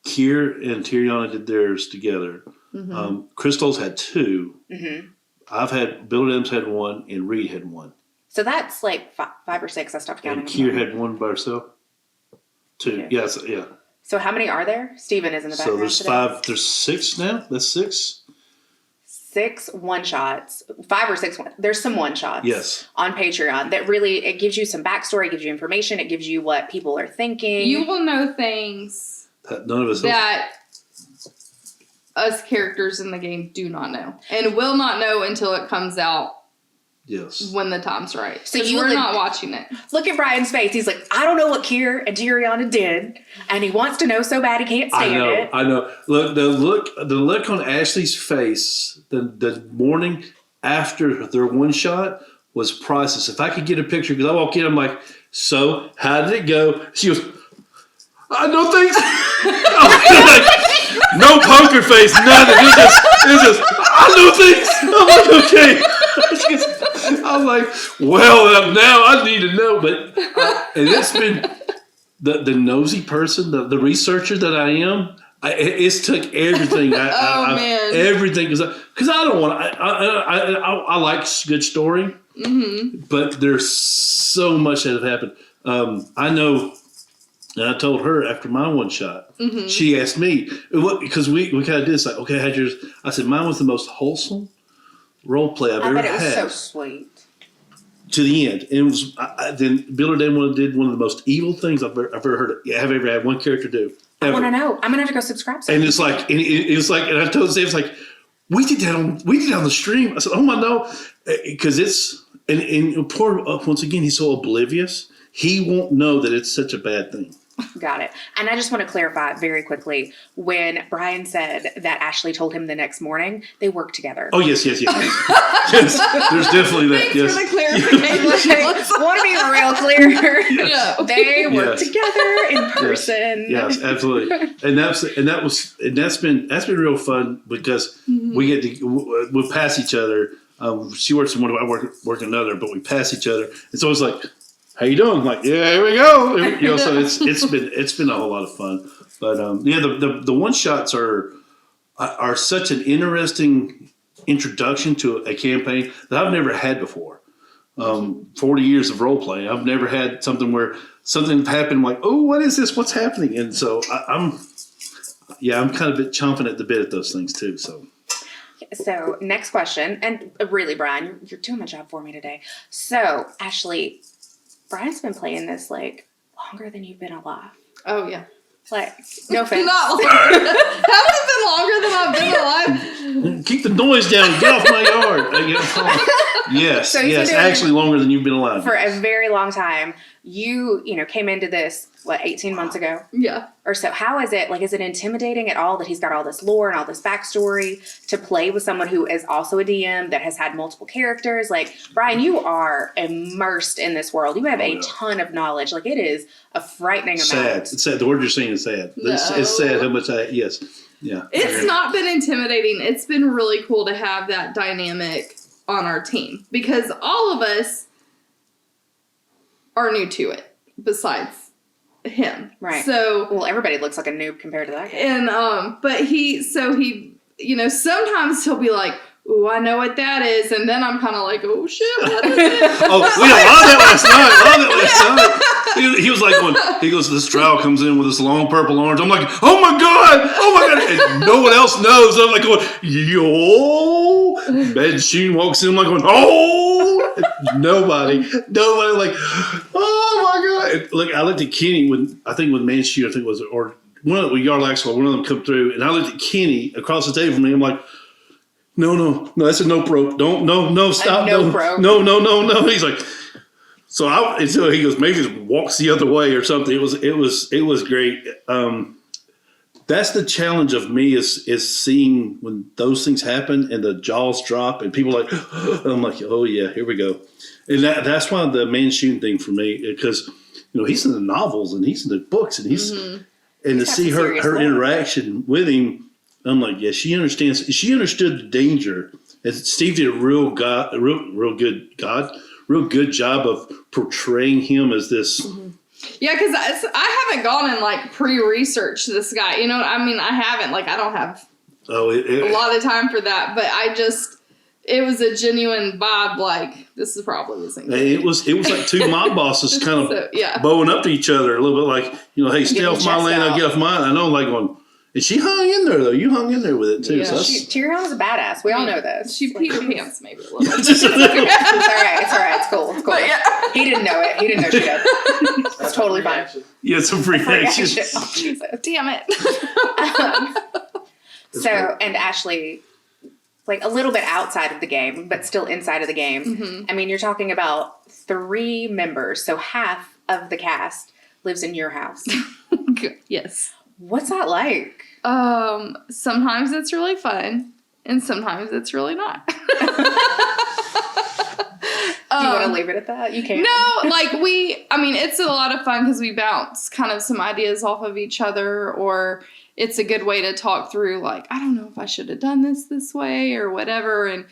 Speaker 4: Kier and Tiriana did theirs together. Mm-hmm. Crystal's had two. Mm-hmm. I've had Bill Adams had one, and Reed had one.
Speaker 1: So that's 5 or 6. I stopped counting.
Speaker 4: And Kier had one by herself. 2. Okay. Yes, yeah.
Speaker 1: So how many are there? Steven is in the background.
Speaker 4: So there's 5. There's 6 now. That's 6.
Speaker 1: 6 one shots. 5 or 6. There's some one shots.
Speaker 4: Yes.
Speaker 1: On Patreon that really it gives you some backstory. It gives you information. It gives you what people are thinking.
Speaker 5: You will know things.
Speaker 4: None of us
Speaker 5: that us characters in the game do not know, and will not know until it comes out.
Speaker 4: Yes. When
Speaker 5: the time's right. So
Speaker 1: we're
Speaker 5: not watching it.
Speaker 1: Look at Brian's face. He's like, I don't know what Kier and Tiriana did, and he wants to know so bad he can't stand it.
Speaker 4: I know. Look, the look on Ashley's face the morning after their one shot was priceless. If I could get a picture, because I walk in, I'm like, so how did it go? She goes, no thanks. No poker face, nothing. It's just, I know things. I'm okay. I was like, well, now I need to know. But and it's been the nosy person, the researcher that I am. It's took everything.
Speaker 5: Man.
Speaker 4: Everything because I don't want. I like good story, but there's so much that have happened. I know, and I told her after my one shot. She asked me because we kind of did this. Like, okay, how'd yours? I said mine was the most wholesome role play I've ever
Speaker 1: bet it was
Speaker 4: had.
Speaker 1: so sweet.
Speaker 4: To the end, and it was. Then Bill or Dan did one of the most evil things I've ever heard. Have ever had one character do.
Speaker 1: I want to know. I'm gonna have to go subscribe.
Speaker 4: And it's like, it was like, and I told Dave, it's like, we did that on the stream. I said, oh my no, because it's and poor once again, he's so oblivious. He won't know that it's such a bad thing.
Speaker 1: Got it. And I just want to clarify very quickly when Brian said that Ashley told him the next morning, they worked together.
Speaker 4: Oh yes. Yes, there's definitely that.
Speaker 5: Thanks for the clarification.
Speaker 1: Want to be real clear?
Speaker 5: Yeah.
Speaker 1: They work together in person.
Speaker 4: Yes, absolutely. And that's been real fun because we get to we'll pass each other. She works in one, I work in another, but we pass each other. It's always like, how you doing? I'm like, yeah, here we go. You know, so it's been a whole lot of fun. But the one shots are such an interesting introduction to a campaign that I've never had before. 40 years of role playing, I've never had something where something happened. I'm like, oh, what is this? What's happening? And so I'm kind of chomping at the bit at those things too.
Speaker 1: So next question, and really, Brian, you're doing my job for me today. So Ashley, Brian's been playing this like longer than you've been alive.
Speaker 5: Oh yeah.
Speaker 1: Like, no offense.
Speaker 5: Not longer. Haven't it been longer than I've been alive?
Speaker 4: Keep the noise down. Get off my yard. Yes,
Speaker 1: So
Speaker 4: yes. Actually, longer than you've been alive.
Speaker 1: For a very long time. You came into this, 18 months ago?
Speaker 5: Yeah.
Speaker 1: Or so. How is it? Like, is it intimidating at all that he's got all this lore and all this backstory to play with someone who is also a DM that has had multiple characters? Like, Brian, you are immersed in this world. You have a ton of knowledge. Like, it is a frightening amount.
Speaker 4: Sad. It's sad. The word you're saying is sad.
Speaker 5: No.
Speaker 4: It's sad how much yes. Yeah.
Speaker 5: It's not been intimidating. It's been really cool to have that dynamic on our team because all of us are new to it besides him.
Speaker 1: Right.
Speaker 5: So,
Speaker 1: well, everybody looks like a noob compared to that guy.
Speaker 5: and but he sometimes he'll be like, "Ooh, I know what that is," and then I'm kind of like, "Oh shit, what is it?"
Speaker 4: Oh, we had a lot of that last night. He was like, he goes, this drow comes in with this long purple orange. I'm like, oh my god, and no one else knows. I'm like going, yo. Bed Sheen walks in, I'm like going, oh. Nobody, like, oh my god. And look, I looked at Kenny with Manshoot, I think it was, or one of the Yarlax, one of them come through, and I looked at Kenny across the table from me. I'm like, no, that's a nope rope. No, stop. No. He's like, so he goes, maybe just walks the other way or something. It was great. That's the challenge of me is seeing when those things happen and the jaws drop and people are like, I'm like, oh yeah, here we go. And that's why the Manshoon thing for me, because he's in the novels and he's in the books and and to see her interaction with him, I'm like, yeah, she understands. She understood the danger. And Steve did a real good job of portraying him as this.
Speaker 5: Mm-hmm. Yeah, because I haven't gone and pre-researched this guy. You know, I mean, I haven't. I don't have a lot of time for that. But it was a genuine vibe. This is probably the same thing.
Speaker 4: It was like two mob bosses kind of bowing up to each other a little bit, like hey, stay off my lane, I'll get off mine. I know, going. And she hung in there, though. You hung in there with it, too.
Speaker 5: Yeah.
Speaker 4: So
Speaker 1: Tyrion's a badass. We all know this.
Speaker 5: She peed her pants maybe a little bit.
Speaker 1: It's all right. It's cool.
Speaker 5: But yeah.
Speaker 1: He didn't know it. He didn't know she did. It's totally fine.
Speaker 4: Yeah, some free action.
Speaker 1: Oh, Jesus.
Speaker 5: Damn it.
Speaker 1: And Ashley, a little bit outside of the game, but still inside of the game.
Speaker 5: Mm-hmm.
Speaker 1: I mean, you're talking about 3 members. So half of the cast lives in your house.
Speaker 5: Yes.
Speaker 1: What's that like?
Speaker 5: Sometimes it's really fun, and sometimes it's really not.
Speaker 1: Do you want to leave it at that? You can.
Speaker 5: No, it's a lot of fun because we bounce kind of some ideas off of each other, or it's a good way to talk through, I don't know if I should have done this way or whatever, and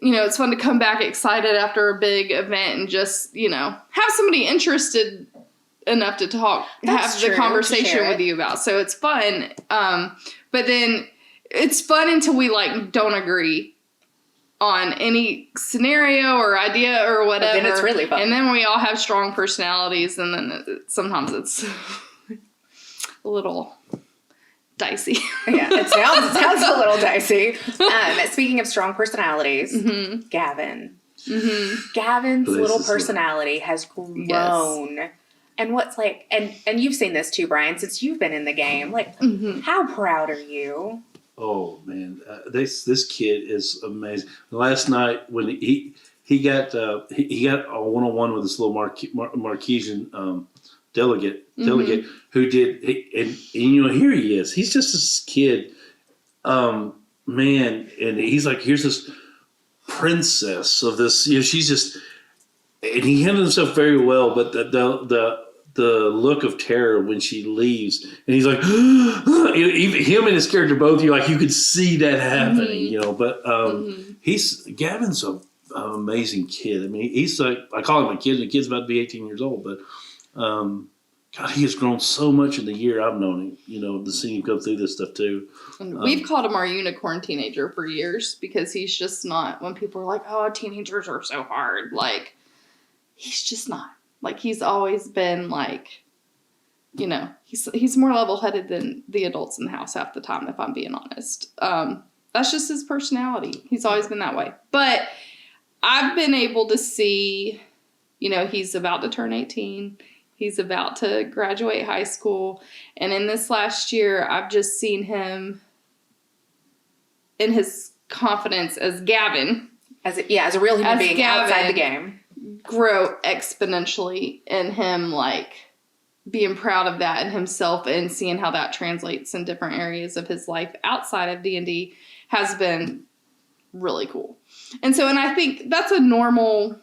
Speaker 5: it's fun to come back excited after a big event and just, have somebody interested enough to talk,
Speaker 1: That's
Speaker 5: have
Speaker 1: true,
Speaker 5: the
Speaker 1: to
Speaker 5: conversation
Speaker 1: share
Speaker 5: with
Speaker 1: it.
Speaker 5: you about. So it's fun. But then it's fun until we like don't agree on any scenario or idea or whatever.
Speaker 1: then it's really fun.
Speaker 5: And then we all have strong personalities, and then sometimes it's a little dicey.
Speaker 1: Yeah, it sounds a little dicey. Speaking of strong personalities, Gavin. Gavin's
Speaker 4: This
Speaker 1: little
Speaker 4: is
Speaker 1: personality has grown.
Speaker 5: Yes.
Speaker 1: And what's like, and you've seen this too, Brian, since you've been in the game. Like, how proud are you?
Speaker 4: Oh man, this kid is amazing. Last night when he got a one-on-one with this little Marquesian delegate who did, and here he is. He's just this kid, man, and he's like, here's this princess of this. She's just, and he handled himself very well. But the look of terror when she leaves, and he's like, even him and his character both, you could see that happening, But Gavin's an amazing kid. I mean, he's like, I call him a kid, and the kid's about to be 18 years old, but God, he has grown so much in the year I've known him. To see him go through this stuff too.
Speaker 5: And we've called him our unicorn teenager for years because he's just not. When people are like, "Oh, teenagers are so hard," like he's just not. Like, he's always been like, he's more level-headed than the adults in the house half the time, if I'm being honest. That's just his personality. He's always been that way. But I've been able to see, he's about to turn 18. He's about to graduate high school. And in this last year, I've just seen him in his confidence as Gavin.
Speaker 1: As a real human being
Speaker 5: Gavin,
Speaker 1: outside the game.
Speaker 5: Grow exponentially in him, like being proud of that in himself and seeing how that translates in different areas of his life outside of D&D has been really cool. And I think that's a normal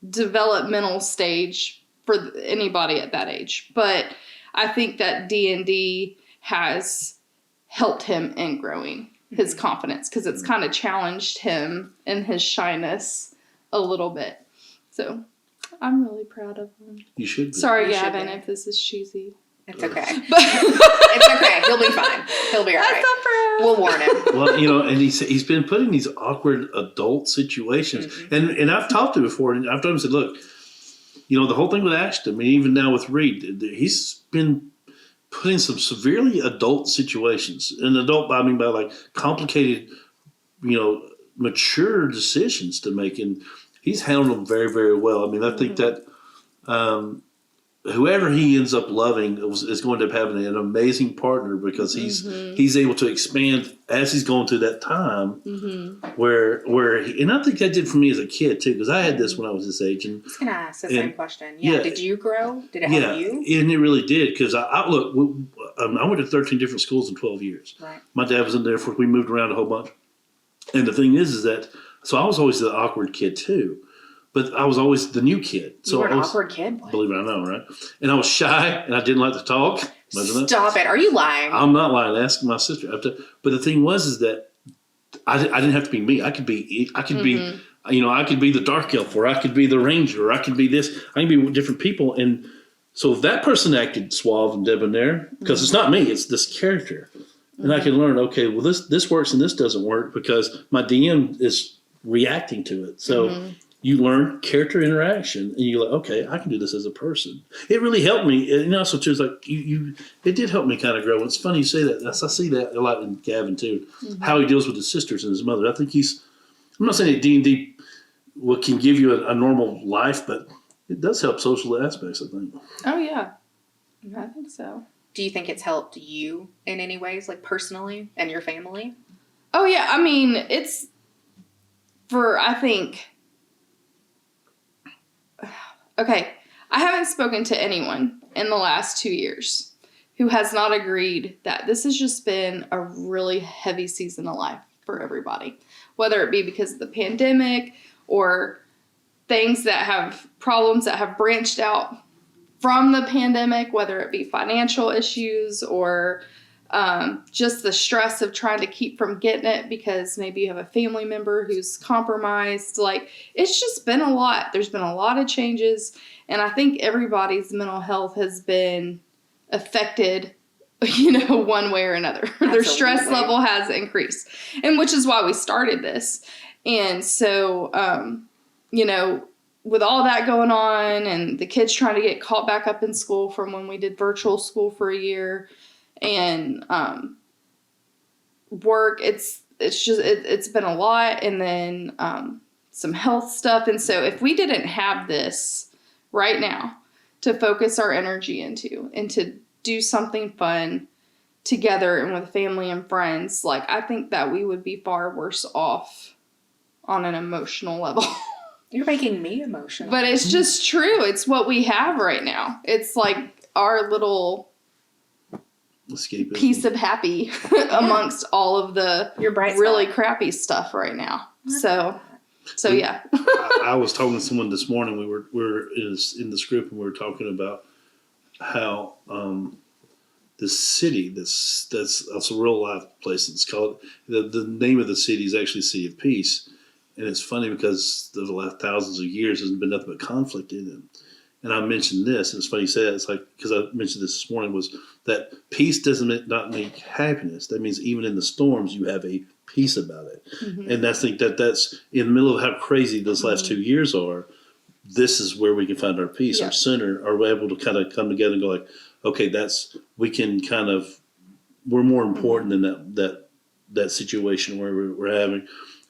Speaker 5: developmental stage for anybody at that age. But I think that D&D has helped him in growing his confidence because it's kind of challenged him in his shyness a little bit. So I'm really proud of him.
Speaker 4: You should be.
Speaker 5: Sorry,
Speaker 1: You should
Speaker 5: Gavin,
Speaker 1: be.
Speaker 5: if this is cheesy.
Speaker 1: It's okay.
Speaker 5: But
Speaker 1: It's okay. He'll be fine. He'll be all right. We'll warn him.
Speaker 4: Well, and he's been put in these awkward adult situations, and I've talked to him before, and I've told him, I said, look, the whole thing with Ashton, I mean, even now with Reed, he's been put in some severely adult situations. And adult, I mean by like complicated, mature decisions to make, and he's handled them very, very well. I mean, I think that whoever he ends up loving is going to end up having an amazing partner because he's able to expand as he's going through that time where and I think that did for me as a kid too, because I had this when I was this age. And
Speaker 1: I was going to ask the same question. Yeah. Did you grow? Did it help you?
Speaker 4: And it really did, because I went to 13 different schools in 12 years.
Speaker 1: Right.
Speaker 4: My dad was in there we moved around a whole bunch. And the thing is that, so I was always the awkward kid too. But I was always the new kid. So
Speaker 1: you were an awkward kid? Boy.
Speaker 4: Believe it or not, right? And I was shy, and I didn't like to talk.
Speaker 1: Stop it. Are you lying?
Speaker 4: I'm not lying. Ask my sister. But the thing was that I didn't have to be me. I could be, I could be the dark elf, or I could be the ranger, or I could be this. I can be with different people. And so if that person acted suave and debonair, because it's not me, it's this character. And I can learn, okay, well, this works and this doesn't work because my DM is reacting to it. So you learn character interaction, and you're like, okay, I can do this as a person. It really helped me. And also, too, it's like it did help me kind of grow. And it's funny you say that. I see that a lot in Gavin, too, how he deals with his sisters and his mother. I think I'm not saying that D&D can give you a normal life, but it does help social aspects, I think.
Speaker 5: Oh, yeah. I think so.
Speaker 1: Do you think it's helped you in any ways, like personally and your family?
Speaker 5: Oh, yeah. I mean, it's I think... Okay, I haven't spoken to anyone in the last 2 years who has not agreed that this has just been a really heavy season of life for everybody, whether it be because of the pandemic or problems that have branched out from the pandemic, whether it be financial issues or just the stress of trying to keep from getting it because maybe you have a family member who's compromised. Like, it's just been a lot. There's been a lot of changes, and I think everybody's mental health has been affected, one way or another. Their stress level has increased, and which is why we started this. And so, with all that going on and the kids trying to get caught back up in school from when we did virtual school for a year, and work, it's been a lot, and then some health stuff. And so if we didn't have this right now to focus our energy into and to do something fun together and with family and friends, like, I think that we would be far worse off on an emotional level.
Speaker 1: You're making me emotional.
Speaker 5: But it's just true. It's what we have right now. It's like our little
Speaker 4: Escapism.
Speaker 5: piece of happy amongst all of the really crappy stuff right now. So yeah.
Speaker 4: I was talking to someone this morning. We were in this group, and we were talking about how this city that's a real life place. It's called the name of the city is actually City of Peace, and it's funny because there's the last thousands of years there's been nothing but conflict in it. And I mentioned this, and it's funny you say that. It's like, because I mentioned this morning, was that peace doesn't not make happiness. That means even in the storms, you have a peace about it. Mm-hmm. And I think that's in the middle of how crazy those last 2 years are. This is where we can find our peace, our center. Are we able to kind of come together and go like, okay, we're more important than that situation where we're having.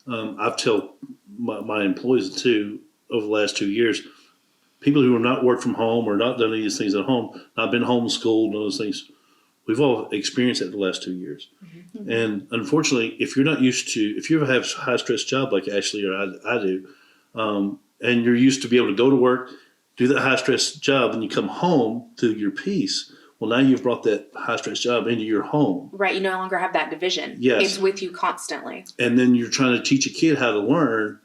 Speaker 4: I've told my employees too over the last 2 years. People who have not worked from home or not done any of these things at home, not been homeschooled and those things, we've all experienced that the last 2 years. Mm-hmm. And unfortunately, if you're not used to, if you have a high stress job like Ashley or I do, and you're used to be able to go to work, do that high stress job, and you come home to your peace. Well, now you've brought that high stress job into your home.
Speaker 1: Right. You no longer have that division.
Speaker 4: Yes.
Speaker 1: It's with you constantly.
Speaker 4: And then you're trying to teach a kid how to learn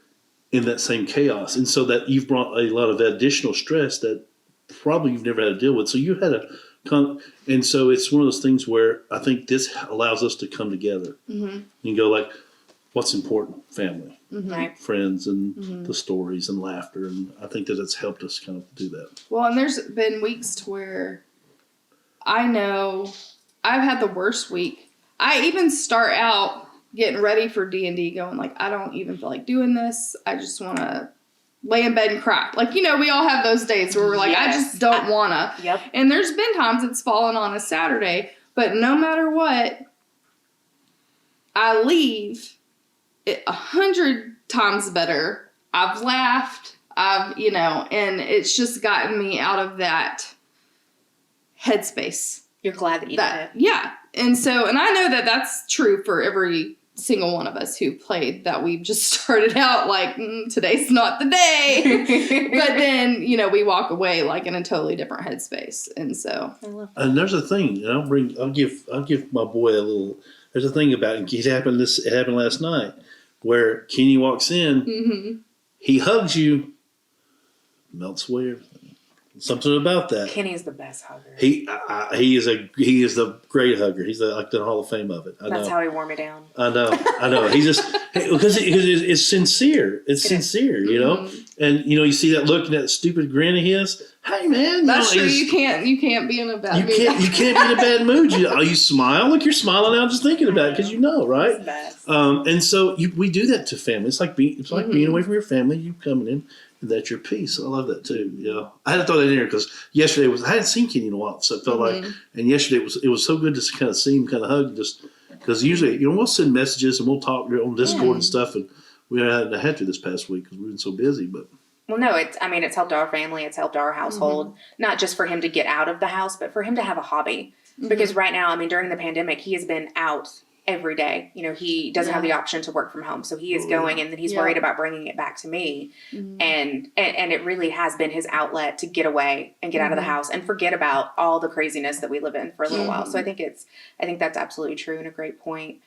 Speaker 4: in that same chaos. And so that you've brought a lot of additional stress that probably you've never had to deal with. So you had to come. And so it's one of those things where I think this allows us to come together and go like, what's important? Family, friends, and the stories and laughter. And I think that it's helped us kind of do that.
Speaker 5: Well, and there's been weeks to where I know I've had the worst week. I even start out getting ready for D&D going like, I don't even feel like doing this. I just want to lay in bed and cry. Like, we all have those days where we're like, I just don't want to.
Speaker 1: Yep.
Speaker 5: And there's been times it's fallen on a Saturday, but no matter what, I leave it 100 times better. I've laughed. and it's just gotten me out of that headspace.
Speaker 1: You're glad that you did it.
Speaker 5: Yeah. And so, and I know that that's true for every single one of us who played, that we just started out like, today's not the day. But then, we walk away like in a totally different headspace. And so.
Speaker 4: And there's a thing, I'll give my boy a little, there's a thing about it. It happened last night where Kenny walks in, he hugs you, melts away everything. Something about that.
Speaker 1: Kenny is the best hugger.
Speaker 4: He is the great hugger. He's like the Hall of Fame of it.
Speaker 1: That's how he wore me down.
Speaker 4: I know. He just because it's sincere. It's sincere, And you see that look and that stupid grin of his. Hey man,
Speaker 5: that's true. You can't be in a bad mood.
Speaker 4: You can't be in a bad mood. You smile. Look, you're smiling now just thinking about it because right?
Speaker 1: It's the best.
Speaker 4: And so we do that to family. It's like being away from your family. You coming in. That's your piece. I love that too. I had to throw that in here because yesterday I hadn't seen Kenny in a while, so it felt like. And yesterday it was so good to kind of see him, kind of hug, just because usually we'll send messages and we'll talk on Discord and stuff, and we hadn't had to this past week because we've been so busy. But
Speaker 1: well, no, it's helped our family, it's helped our household, not just for him to get out of the house, but for him to have a hobby. Because right now, during the pandemic, he has been out every day. He doesn't have the option to work from home. So he is going, and then he's worried about bringing it back to me. And it really has been his outlet to get away and get out of the house and forget about all the craziness that we live in for a little while. So I think that's absolutely true and a great point.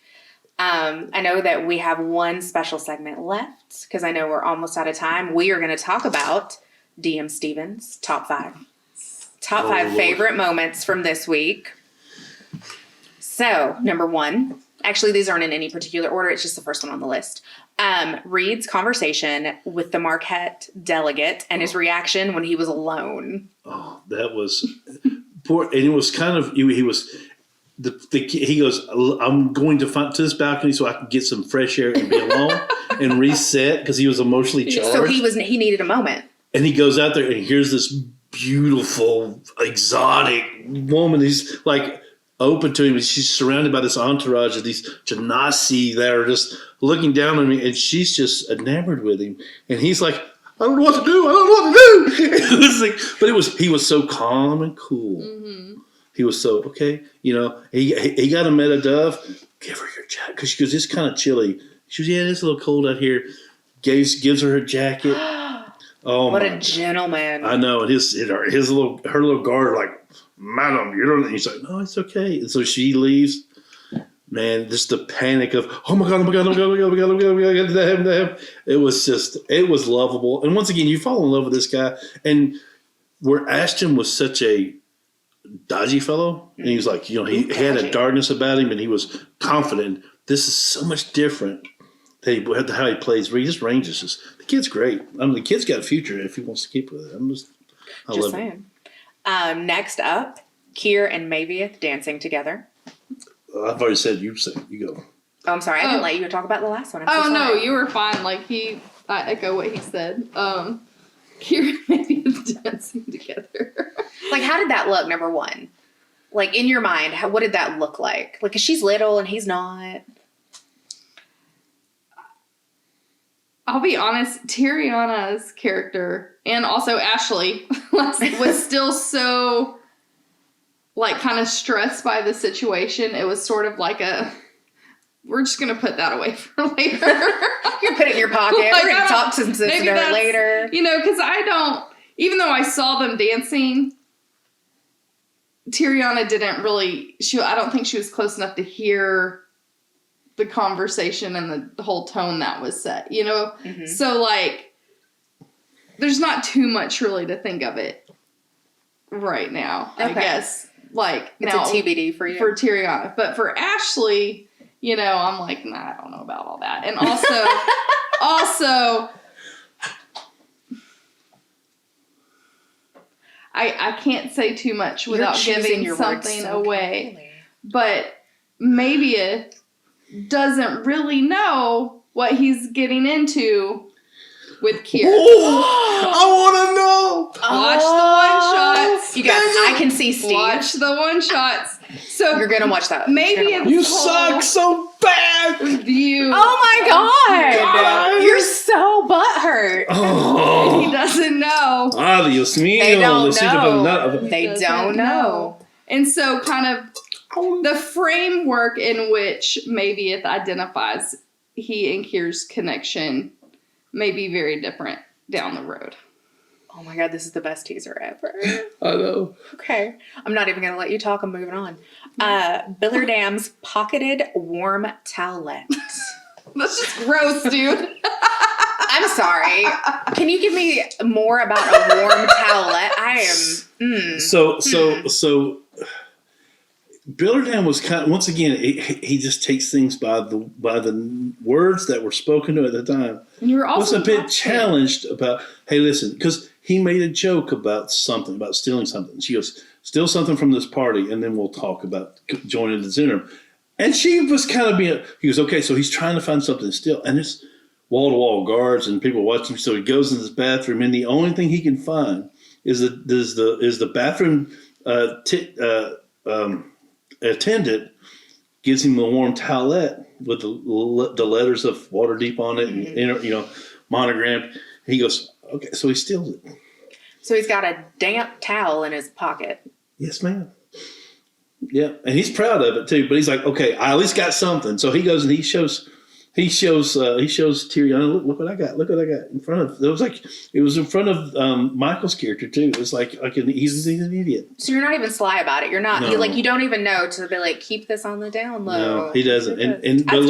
Speaker 1: I know that we have one special segment left because I know we're almost out of time. We are going to talk about DM Stevens' top 5 favorite moments from this week. So, number 1, actually, these aren't in any particular order. It's just the first one on the list. Reed's conversation with the Marquette delegate and his reaction when he was alone.
Speaker 4: Oh, that was poor. And it was kind of, he was, he goes, I'm going to this balcony so I can get some fresh air and be alone and reset because he was emotionally charged.
Speaker 1: So he needed a moment.
Speaker 4: And he goes out there and here's this beautiful, exotic woman. He's like open to him. She's surrounded by this entourage of these Genasi that are just looking down on me. And she's just enamored with him. And he's like, I don't know what to do. I don't know what to do. It was like, but he was so calm and cool. Mm-hmm. He was so, okay. You know, he got a Meta Dove. Give her your jacket. Because she goes, it's kind of chilly. She goes, yeah, it's a little cold out here. Gives her jacket. Oh,
Speaker 1: what a gentleman!
Speaker 4: I know, and her little guard like, madam, you don't. And he's like, no, it's okay. And so she leaves. Man, just the panic of, oh my god, it was lovable. And once again, you fall in love with this guy. And where Ashton was such a dodgy fellow, and he was like, you know, he had a darkness about him, and he was confident. This is so much different. How he plays, he just ranges. The kid's great. I mean, the kid's got a future if he wants to keep with it. I love
Speaker 1: saying. Next up, Kier and Mavieth dancing together.
Speaker 4: I've already said you go.
Speaker 1: Oh, I'm sorry. I didn't let you talk about the last one.
Speaker 5: No, you were fine. Like I echo what he said. Kier and Mavieth dancing together.
Speaker 1: Like, how did that look? Number 1, like in your mind, what did that look like? Like, 'cause she's little and he's not.
Speaker 5: I'll be honest, Tiriana's character and also Ashley was still so, like, kind of stressed by the situation. It was sort of like we're just going to put that away for later.
Speaker 1: You put it in your pocket.
Speaker 5: Like,
Speaker 1: we're going to talk to some sister later.
Speaker 5: You know, because even though I saw them dancing, Tiriana didn't really, I don't think she was close enough to hear the conversation and the whole tone that was set, you know? Mm-hmm. So, like, there's not too much really to think of it right now, I guess. Like,
Speaker 1: it's
Speaker 5: now,
Speaker 1: a TBD for you.
Speaker 5: For Tiriana. But for Ashley, you know, I'm like, nah, I don't know about all that. And also, I can't say too much without giving something away. Carefully. But maybe doesn't really know what he's getting into with Kier.
Speaker 4: Oh, I want to know.
Speaker 5: Watch the one-shots.
Speaker 1: You guys, I can see Steve.
Speaker 5: Watch the one-shots. So
Speaker 1: you're going to watch that.
Speaker 5: Maybe
Speaker 4: you suck so bad.
Speaker 5: View.
Speaker 1: Oh my God. You're so butthurt.
Speaker 4: Oh.
Speaker 5: He doesn't know.
Speaker 4: Dios mío.
Speaker 1: They don't know. They don't know.
Speaker 5: And so kind of the framework in which Mavieth identifies he and Kier's connection may be very different down the road.
Speaker 1: Oh my God, this is the best teaser ever.
Speaker 4: I know.
Speaker 1: Okay. I'm not even going to let you talk. I'm moving on. Billerdam's pocketed warm towelette.
Speaker 5: That's just gross, dude.
Speaker 1: I'm sorry. Can you give me more about a warm towelette? I am...
Speaker 4: So Billerdam was kind of, once again, he just takes things by the words that were spoken to at the time.
Speaker 5: And you were also
Speaker 4: was a bit challenged about, hey, listen, because he made a joke about something, about stealing something. She goes, steal something from this party, and then we'll talk about joining the dinner. And she was kind of he goes, okay, so he's trying to find something to steal. And it's wall-to-wall guards and people watching him. So he goes in this bathroom, and the only thing he can find is the bathroom attendant gives him the warm towelette with the letters of Waterdeep on it, and monogrammed. He goes, okay, so he steals it.
Speaker 1: So he's got a damp towel in his pocket.
Speaker 4: Yes, ma'am. Yeah, and he's proud of it too. But he's like, okay, I at least got something. So he goes and he shows Tyrion, look what I got. Look what I got in front of. It was in front of Michael's character too. It was he's an idiot.
Speaker 1: So you're not even sly about it. You're not. No. You don't even know to be like, keep this on the down low.
Speaker 4: No, he doesn't. But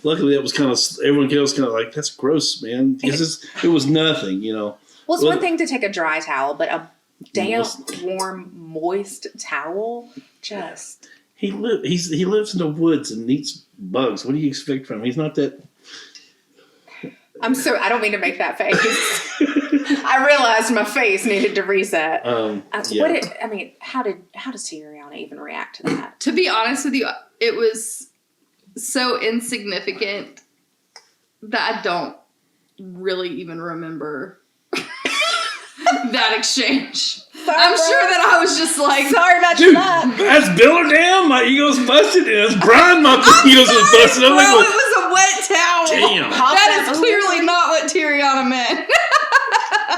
Speaker 4: luckily that was kind of, everyone else kind of like, that's gross, man. Because it was nothing, you know.
Speaker 1: Well, it's one thing to take a dry towel, but a damp, warm, moist towel, just.
Speaker 4: he lives in the woods and eats bugs. What do you expect from him? He's not that.
Speaker 1: I don't mean to make that face. I realized my face needed to reset.
Speaker 4: Yeah.
Speaker 1: How does Tiariana even react to that?
Speaker 5: To be honest with you, it was so insignificant that I don't really even remember that exchange. I'm sure that I was just like,
Speaker 1: sorry about
Speaker 4: Dude,
Speaker 1: your luck.
Speaker 4: that's Bill or damn, my ego's busted, and that's Brian, my ego's busted. I'm
Speaker 5: bro,
Speaker 4: like,
Speaker 5: it was a wet towel.
Speaker 4: damn.
Speaker 5: That is clearly not what Tiariana meant.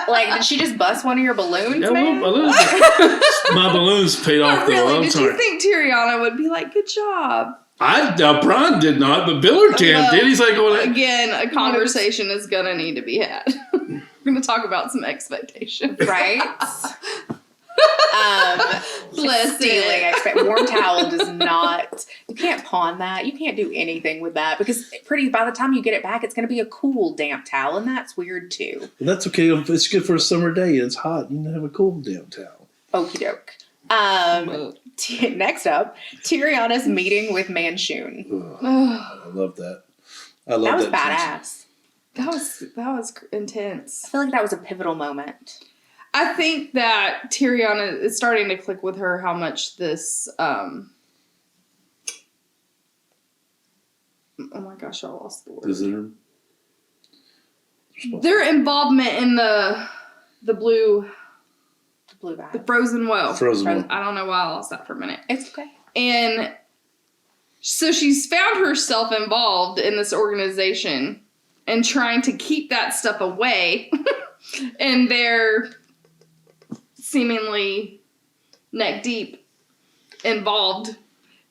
Speaker 1: Like, did she just bust one of your balloons,
Speaker 4: Yeah,
Speaker 1: man?
Speaker 4: my balloons paid off
Speaker 5: But
Speaker 4: though.
Speaker 5: really,
Speaker 4: I'm
Speaker 5: did
Speaker 4: sorry.
Speaker 5: you think Tiariana would be like, good job?
Speaker 4: Brian did not, but Bill or damn did. He's like, well,
Speaker 5: Again, a conversation is going to need to be had. We're going to talk about some expectations.
Speaker 1: Right?
Speaker 5: Listen.
Speaker 1: Warm towel does not. You can't pawn that. You can't do anything with that because by the time you get it back, it's going to be a cool damp towel, and that's weird too.
Speaker 4: well, that's okay. It's good for a summer day. It's hot. You can have a cool damn towel.
Speaker 1: Okie doke. Next up, Tiariana's meeting with Manchun.
Speaker 4: I love that. I love that.
Speaker 1: That was badass.
Speaker 5: That was intense.
Speaker 1: I feel like that was a pivotal moment.
Speaker 5: I think that Tiariana is starting to click with her how much this oh my gosh, I lost the word.
Speaker 4: Visitor.
Speaker 5: Their involvement in the blue
Speaker 1: Blue vibe.
Speaker 5: the frozen well.
Speaker 4: Frozen.
Speaker 5: I don't know why I lost that for a minute.
Speaker 1: It's okay.
Speaker 5: And so she's found herself involved in this organization and trying to keep that stuff away. And they're seemingly neck deep involved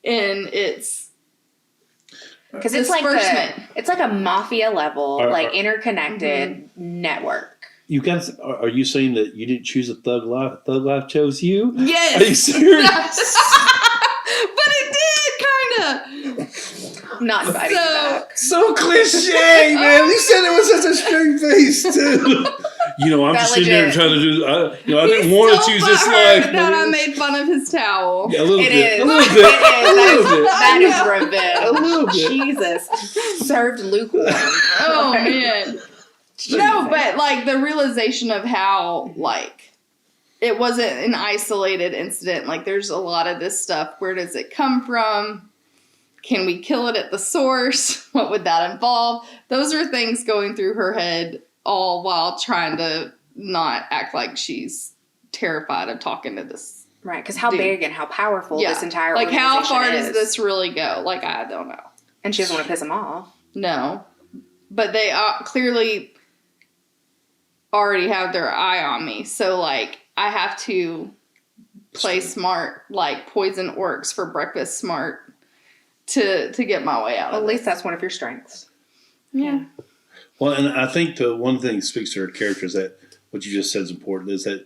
Speaker 5: in its
Speaker 1: Because it's like a mafia level, interconnected network.
Speaker 4: You guys, are you saying that you didn't choose a thug life? Thug life chose you?
Speaker 5: Yes.
Speaker 4: Are you serious?
Speaker 5: But it did kind of.
Speaker 1: I'm not inviting you back.
Speaker 4: So cliche, man. You said it with such a straight face too. I'm just sitting there trying to do. I didn't want to choose this life.
Speaker 5: That I made fun of his towel.
Speaker 4: Yeah, a little bit.
Speaker 1: It is.
Speaker 4: A little bit.
Speaker 1: That is revenge.
Speaker 4: A little bit.
Speaker 1: Jesus. Served lukewarm.
Speaker 5: Oh man. No, but like the realization of how like it wasn't an isolated incident. Like there's a lot of this stuff. Where does it come from? Can we kill it at the source? What would that involve? Those are things going through her head all while trying to not act like she's terrified of talking to this.
Speaker 1: Right, because how big and how powerful this entire
Speaker 5: like
Speaker 1: organization
Speaker 5: how far
Speaker 1: is.
Speaker 5: does this really go? Like I don't know.
Speaker 1: And she doesn't want to piss him off.
Speaker 5: No, but they clearly already have their eye on me. So like I have to play smart, like poison orcs for breakfast smart to get my way out.
Speaker 1: Well, at least that's one of your strengths.
Speaker 5: Yeah.
Speaker 4: Well, and I think the one thing that speaks to her character is that what you just said is important, is that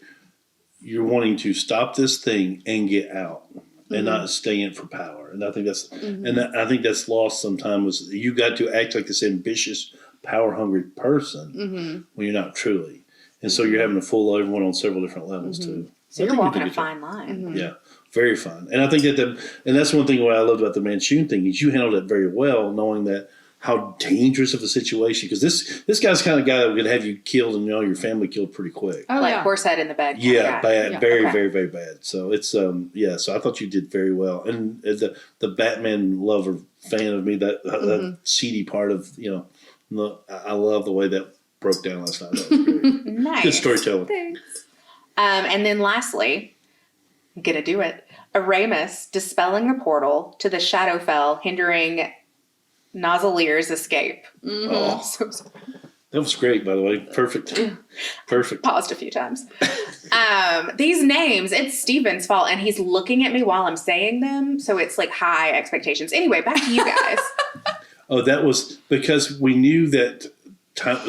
Speaker 4: you're wanting to stop this thing and get out and not stay in for power. And I think that's I think that's lost sometimes. You got to act like this ambitious, power hungry person when you're not truly. And so you're having to fool everyone on several different levels too.
Speaker 1: So you're walking a fine line.
Speaker 4: Yeah, very fine. And I think and that's one thing what I loved about the Manchun thing is you handled it very well, knowing that how dangerous of a situation, because this guy's the kind of guy that would have you killed and your family killed pretty quick.
Speaker 5: Oh,
Speaker 1: Like horse head in the bed.
Speaker 4: Yeah, bad,
Speaker 1: Yeah.
Speaker 4: very,
Speaker 1: Okay.
Speaker 4: very, very bad. So it's so I thought you did very well. And the Batman lover fan of me, that seedy part of I love the way that broke down last night. That was great.
Speaker 1: Nice.
Speaker 4: Good storytelling.
Speaker 1: Thanks. And then lastly, I'm gonna do it. Aramis dispelling a portal to the Shadowfell, hindering Nozzlier's escape.
Speaker 4: Oh,
Speaker 1: So sorry.
Speaker 4: that was great, by the way. Perfect. Perfect.
Speaker 1: Paused a few times. These names, it's Steven's fault, and he's looking at me while I'm saying them, so it's like high expectations. Anyway, back to you guys.
Speaker 4: Oh, that was because we knew that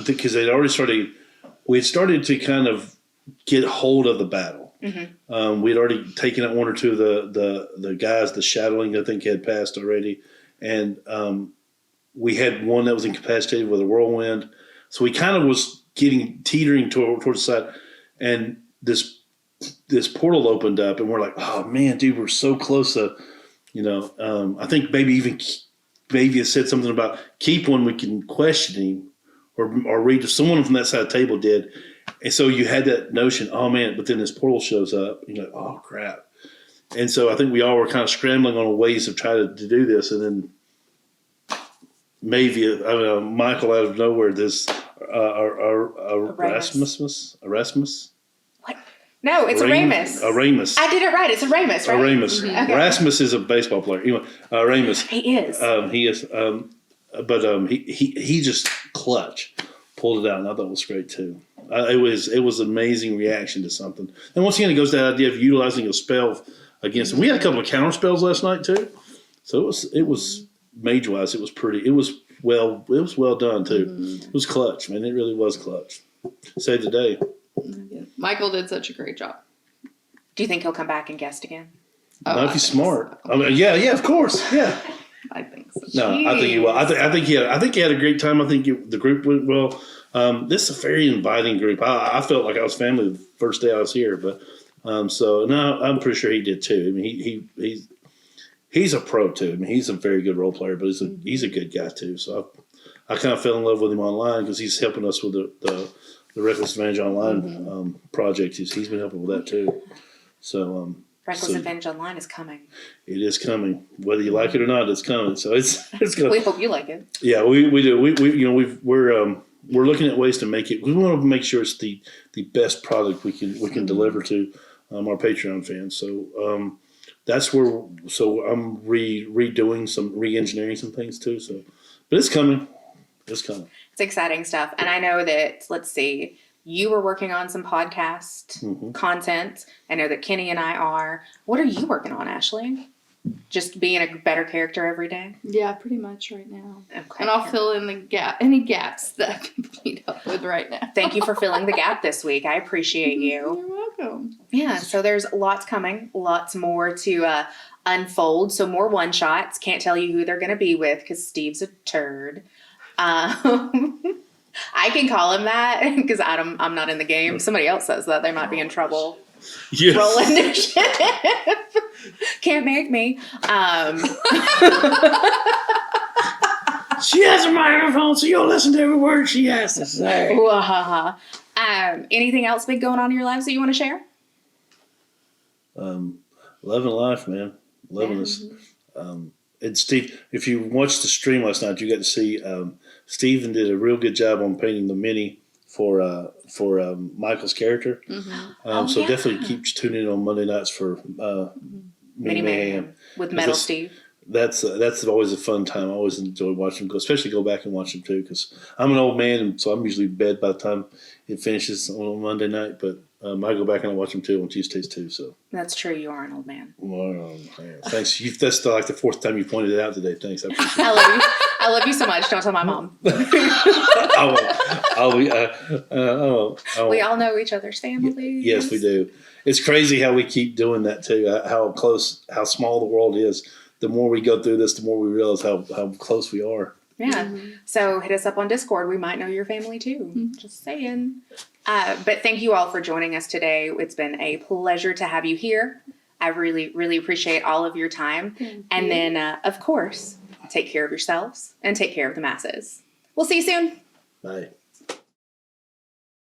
Speaker 4: because we had started to kind of get hold of the battle. We'd already taken out one or two of the guys, the shadowing I think had passed already. And we had one that was incapacitated with a whirlwind. So we kind of was teetering towards the side. And this portal opened up and we're like, oh man, dude, we're so close to I think maybe it said something about keep when we can question him or read. Someone from that side of the table did. And so you had that notion, oh man, but then this portal shows up. You're like, oh crap. And so I think we all were kind of scrambling on ways of trying to do this. And then maybe, I don't know, Michael out of nowhere, this Erasmus.
Speaker 1: What? No, it's Aramis.
Speaker 4: Aramis.
Speaker 1: I did it right. It's Aramis, right?
Speaker 4: Aramis.
Speaker 1: Mm-hmm. Okay.
Speaker 4: Erasmus is a baseball player. Aramis.
Speaker 1: He is.
Speaker 4: He is. But he just clutch pulled it out, and I thought it was great too. It was an amazing reaction to something. And once again, it goes to that idea of utilizing a spell against him. We had a couple of counter spells last night too, so it was mage wise. It was pretty. It was well done too. It was clutch, man. It really was clutch. Saved the day.
Speaker 5: Michael did such a great job.
Speaker 1: Do you think he'll come back and guest again?
Speaker 4: Not if he's smart. So. I mean, yeah, of course, yeah.
Speaker 5: I think so.
Speaker 4: No, I think he will. I think he had a great time. I think the group went well. This is a very inviting group. I felt like I was family the first day I was here, but so no, I'm pretty sure he did too. I mean, he's a pro too. I mean, he's a very good role player, but he's a good guy too. So I kind of fell in love with him online because he's helping us with the Reckless Advantage Online project. He's been helping with that too. So
Speaker 1: Reckless Advantage Online is coming.
Speaker 4: It is coming, whether you like it or not. It's coming. So it's going.
Speaker 1: We hope you like it.
Speaker 4: Yeah, we do. We're looking at ways to make it. We want to make sure it's the best product we can deliver to our Patreon fans. So that's where. So I'm redoing some re-engineering some things too. So, but it's coming. It's coming.
Speaker 1: It's exciting stuff, and I know that. Let's see. You were working on some podcast content. I know that Kenny and I are. What are you working on, Ashley? Just being a better character every day?
Speaker 5: Yeah, pretty much right now.
Speaker 1: Okay.
Speaker 5: And I'll fill in any gaps that people need help with right now.
Speaker 1: Thank you for filling the gap this week. I appreciate you.
Speaker 5: You're welcome.
Speaker 1: Yeah, so there's lots coming. Lots more to unfold. So more one-shots. Can't tell you who they're going to be with because Steve's a turd. I can call him that because I'm not in the game. Somebody else says that. They might be in trouble.
Speaker 4: Yes.
Speaker 1: Roll initiative. Can't make me.
Speaker 4: She has a microphone, so you'll listen to every word she has to say.
Speaker 1: Anything else big going on in your lives that you want to share?
Speaker 4: Loving life, man. Loving this. And Steve, if you watched the stream last night, you got to see Steven did a real good job on painting the mini for Michael's character. So definitely keep tuning in on Monday nights for Mini Mayhem
Speaker 1: with Metal Steve.
Speaker 4: That's always a fun time. I always enjoy watching them, especially go back and watch them too, because I'm an old man, and so I'm usually in bed by the time it finishes on Monday night. But I go back and I watch them too on Tuesdays too. So
Speaker 1: that's true. You are an old man.
Speaker 4: Well, thanks. That's like the fourth time you pointed it out today. Thanks. I appreciate it.
Speaker 1: I love you. I love you so much. Don't tell my mom. We all know each other's families.
Speaker 4: Yes, we do. It's crazy how we keep doing that too. How small the world is. The more we go through this, the more we realize how close we are.
Speaker 1: Yeah. So hit us up on Discord. We might know your family too. Just saying. But thank you all for joining us today. It's been a pleasure to have you here. I really, really appreciate all of your time. And then, of course, take care of yourselves and take care of the masses. We'll see you soon.
Speaker 4: Bye.